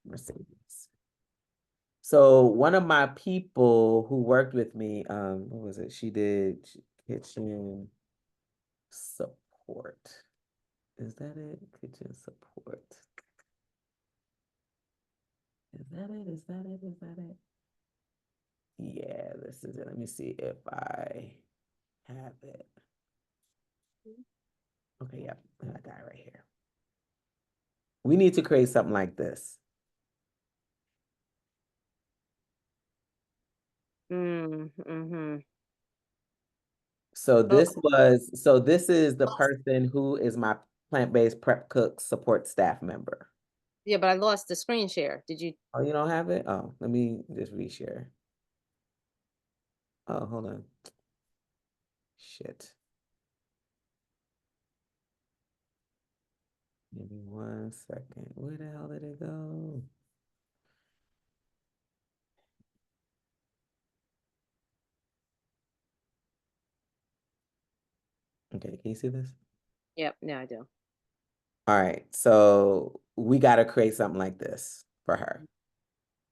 Mercedes. So one of my people who worked with me, what was it? She did kitchen support. Is that it? Kitchen support. Is that it? Is that it? Is that it? Yeah, this is it. Let me see if I have it. Okay, yeah, I got it right here. We need to create something like this. Mm-hmm. So this is the person who is my plant-based prep cook support staff member. Yeah, but I lost the screen share. Did you? Oh, you don't have it? Oh, let me just reshare. Oh, hold on. Shit. Give me 1 second. Where the hell did it go? Okay, can you see this? Yep, now I do. All right, so we got to create something like this for her,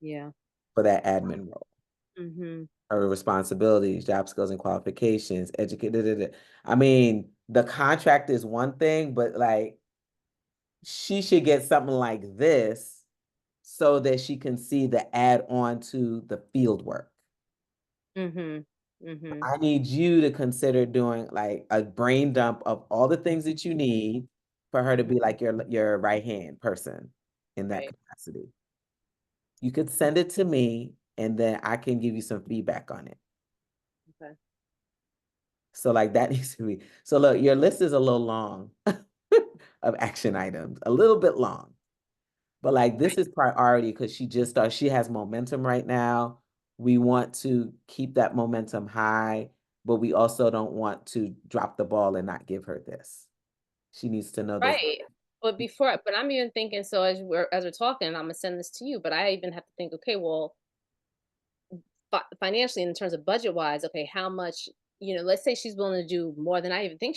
Yeah. for that admin role. Mm-hmm. Her responsibilities, job skills and qualifications, educated. I mean, the contract is one thing, but like she should get something like this so that she can see the add on to the field work. I need you to consider doing like a brain dump of all the things that you need for her to be like your right hand person in that capacity. You could send it to me and then I can give you some feedback on it. Okay. So like that needs to be, so look, your list is a little long of action items, a little bit long. But like this is priority because she just started, she has momentum right now. We want to keep that momentum high, but we also don't want to drop the ball and not give her this. She needs to know this. Right. But I'm even thinking, so as we're talking, I'm gonna send this to you, but I even have to think, okay, well, financially in terms of budget wise, okay, how much, let's say she's willing to do more than I even think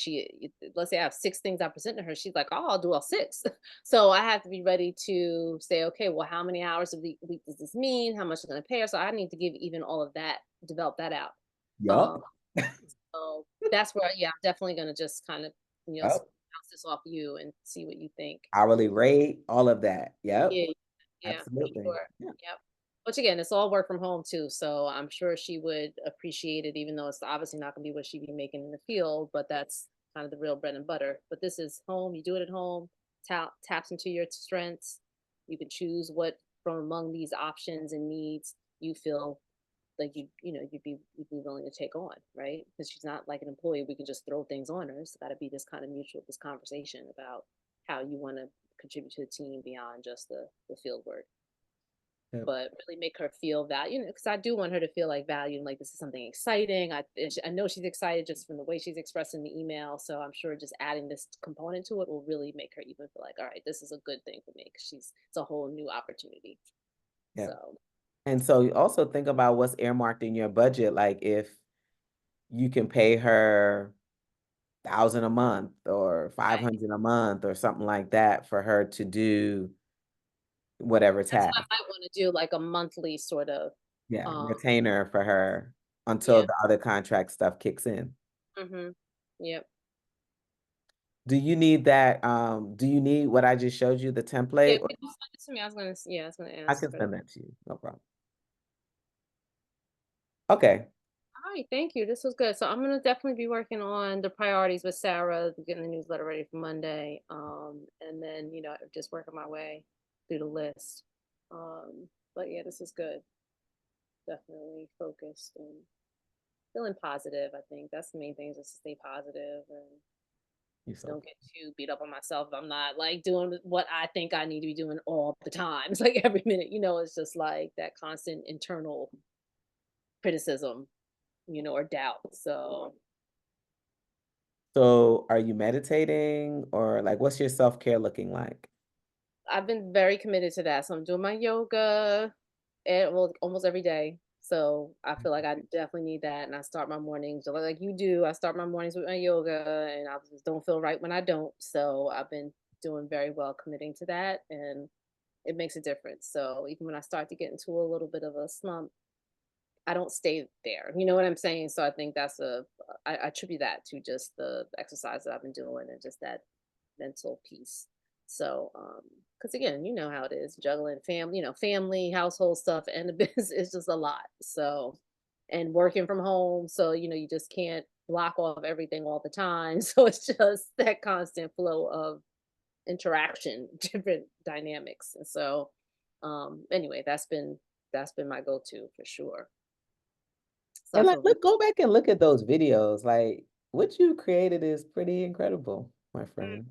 let's say I have 6 things I present to her. She's like, oh, I'll do all 6. So I have to be ready to say, okay, well, how many hours a week does this mean? How much is going to pay her? So I need to give even all of that, develop that out. Yup. Um, so that's where, yeah, I'm definitely going to just kind of, bounce Yep. this off you and see what you think. Hourly rate, all of that. Yep. Yeah, yeah, for Absolutely. sure. Yeah. Yep. Which again, it's all work from home too, so I'm sure she would appreciate it, even though it's obviously not gonna be what she'd be making in the field, but that's kind of the real bread and butter. But this is home, you do it at home, taps into your strengths. You can choose what from among these options and needs you feel like you'd be willing to take on, right? Because she's not like an employee. We can just throw things on her. It's got to be this kind of mutual, this conversation about how you want to contribute to the team beyond just the field work. Yep. But really make her feel that, because I do want her to feel like valued and like this is something exciting. I know she's excited just from the way she's expressing the email. So I'm sure just adding this component to it will really make her even feel like, all right, this is a good thing for me because it's a whole new opportunity. Yeah. So And so you also think about what's earmarked in your budget. Like if you can pay her 1,000 a month or right. 500 a month or something like that for her to do whatever That's what task. I might want to do, like a monthly sort of. Yeah, Um, retainer for her until yeah. the other contract stuff kicks in. Mm-hmm. Yep. Do you need that? Do you need what I just showed you, the Yeah. template? Or People send it to me. I was gonna I ask can for that. send that to you. No problem. Okay. All right, thank you. This was good. So I'm gonna definitely be working on the priorities with Sarah, getting the newsletter ready for Monday. And then just working my way through the list. But yeah, this is good. Definitely focused and feeling positive. I think that's the main thing is just to stay positive and You so don't get too beat up on myself. I'm not like doing what I think I need to be doing all the time. It's like every minute, it's just like that constant internal criticism, or doubt. So So are you meditating or like what's your self-care looking like? I've been very committed to that. So I'm doing my yoga well, almost every day. So I feel like I definitely need that. And I start my mornings like you do. I start my mornings with my yoga and I just don't feel right when I don't. So I've been doing very well committing to that and it makes a difference. So even when I start to get into a little bit of a slump, I don't stay there. You know what I'm saying? So I think I attribute that to just the exercise that I've been doing and just that mental peace. So, because again, you know how it is juggling family, household stuff, and the business is just a lot. So, and working from home. So, you just can't block off everything all the time. So it's just that constant flow of interaction, different dynamics. And so, anyway, that's been my go-to for sure. So I And like feel really. look, go back and look at those videos. Like what you created is pretty incredible, my friend.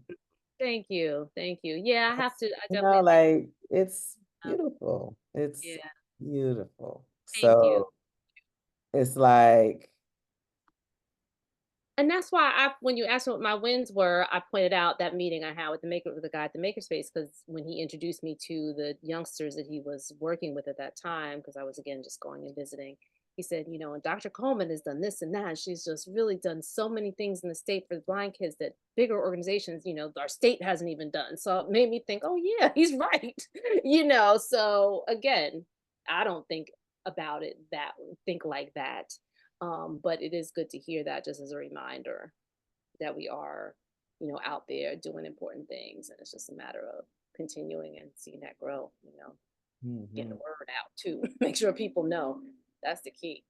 Thank you. Thank you. Yeah, I have to. I You know, definitely think. like it's beautiful. It's Yeah. beautiful. Thank you. So it's like, And that's why when you asked me what my wins were, I pointed out that meeting I had with the guy at the makerspace, because when he introduced me to the youngsters that he was working with at that time, because I was again just going and visiting, he said, and Dr. Coleman has done this and that. And she's just really done so many things in the state for the blind kids that bigger organizations, our state hasn't even done. So it made me think, oh yeah, he's right. So again, I don't think like that. But it is good to hear that just as a reminder that we are, out there doing important things. And it's just a matter of continuing and seeing that grow, getting the mhm. word out too. Make sure people know that's the key.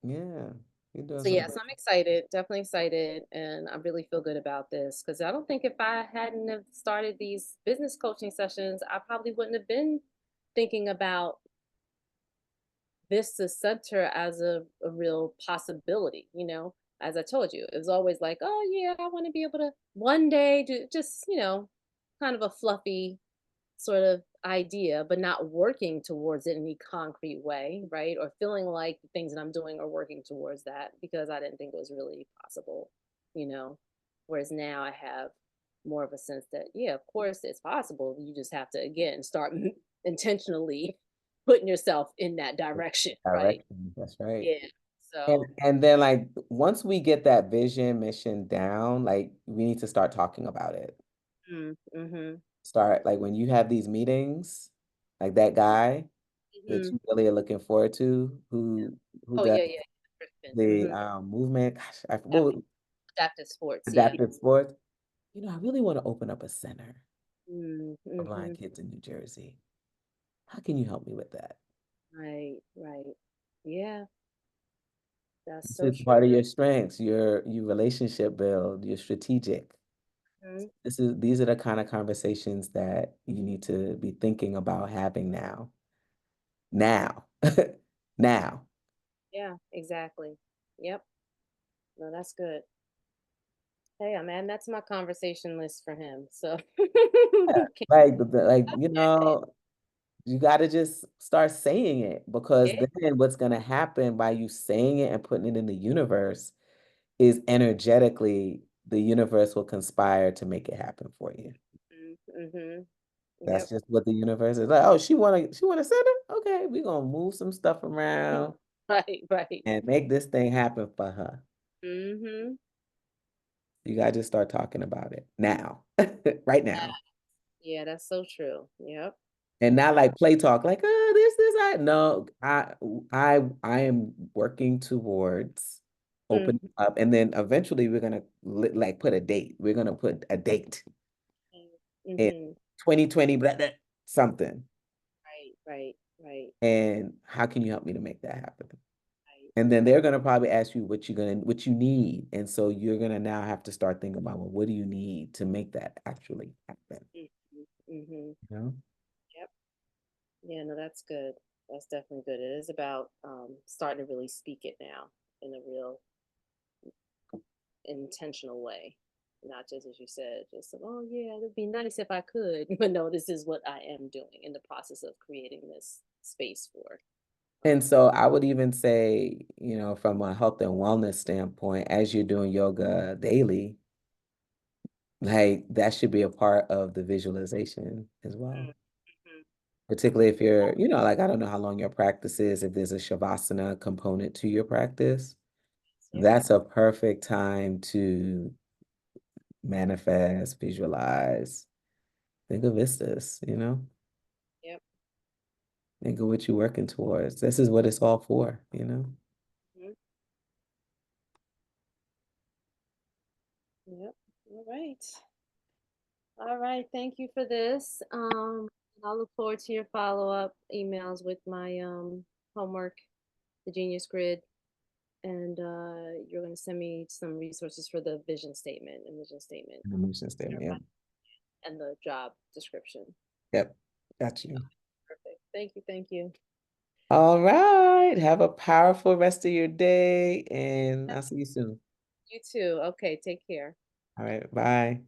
Yeah, you're doing So some yes, good. I'm excited, definitely excited. And I really feel good about this because I don't think if I hadn't have started these business coaching sessions, I probably wouldn't have been thinking about Vista Center as a real possibility, As I told you, it was always like, oh yeah, I want to be able to one day do just, kind of a fluffy sort of idea, but not working towards it in any concrete way, right? Or feeling like the things that I'm doing are working towards that because I didn't think it was really possible, you know. Whereas now I have more of a sense that, yeah, of course it's possible. You just have to, again, start intentionally putting yourself in that direction, right? Direction. That's right. Yeah. So, And then like once we get that vision mission down, like we need to start talking about it. mm-hmm. Start like when you have these meetings, like that guy that Mm-hmm. you really are looking forward to, who Oh, does yeah, yeah. Crispin. the Mm-hmm. movement, gosh, what was Adaptive sports, yeah. adaptive sports. I really want to open up a center for Mm-hmm. blind kids in New Jersey. How can you help me with that? Right, right. Yeah, that's This so is part true. of your strengths, your relationship build, your strategic. Mhm. These are the kind of conversations that you need to be thinking about having now. Now. Now. Yeah, exactly. Yep. No, that's good. Hey, man, that's my conversation list for him. So, can- Like, you gotta just start saying it, because yeah. then what's gonna happen by you saying it and putting it in the universe is energetically the universe will conspire to make it happen for you. Mm-hmm. That's Yep. just what the universe is like. Oh, she wanna send it? Okay, we're gonna move some stuff around Right, right. and make this thing happen for her. Mm-hmm. You gotta just start talking about it now, right now. Yeah, that's so true. Yep. And not like play talk, like, oh, I no, I am working towards opening Mm-hmm. up, and then eventually we're gonna like put a date. We're gonna put a date in Mm-hmm. 2020, something. Right, right, right, And how can you help me to make that happen? right. And then they're gonna probably ask you what you need. And so you're gonna now have to start thinking about, well, what do you need to make that actually happen? Mm-hmm. Mm-hmm. You know? Yep. Yeah, no, that's good. That's definitely good. It is about starting to really speak it now in a real intentional way. Not just as you said, just oh yeah, it would be nice if I could. But no, this is what I am doing in the process of creating this space for. And so I would even say, from a health and wellness standpoint, as you're doing yoga daily, like that should be a part of the visualization as well. Mm-hmm. Particularly if you're, like, I don't know how long your practice is, if there's a Shavasana component to your practice, Yep. that's a perfect time to manifest, visualize, think of vistas. Yep. Think of what you're working towards. This is what it's all for. Mm-hmm. Yep. All right. All right. Thank you for this. I'll look forward to your follow-up emails with my homework, the Genius Grid, and you're going to send me some resources for the vision statement, And the mission statement. Yep. and the job description. Yep. Got you. Perfect. Thank you. Thank you. All right. Have a powerful rest of your day, and I'll see you soon. You too. Okay. Take care. All right. Bye.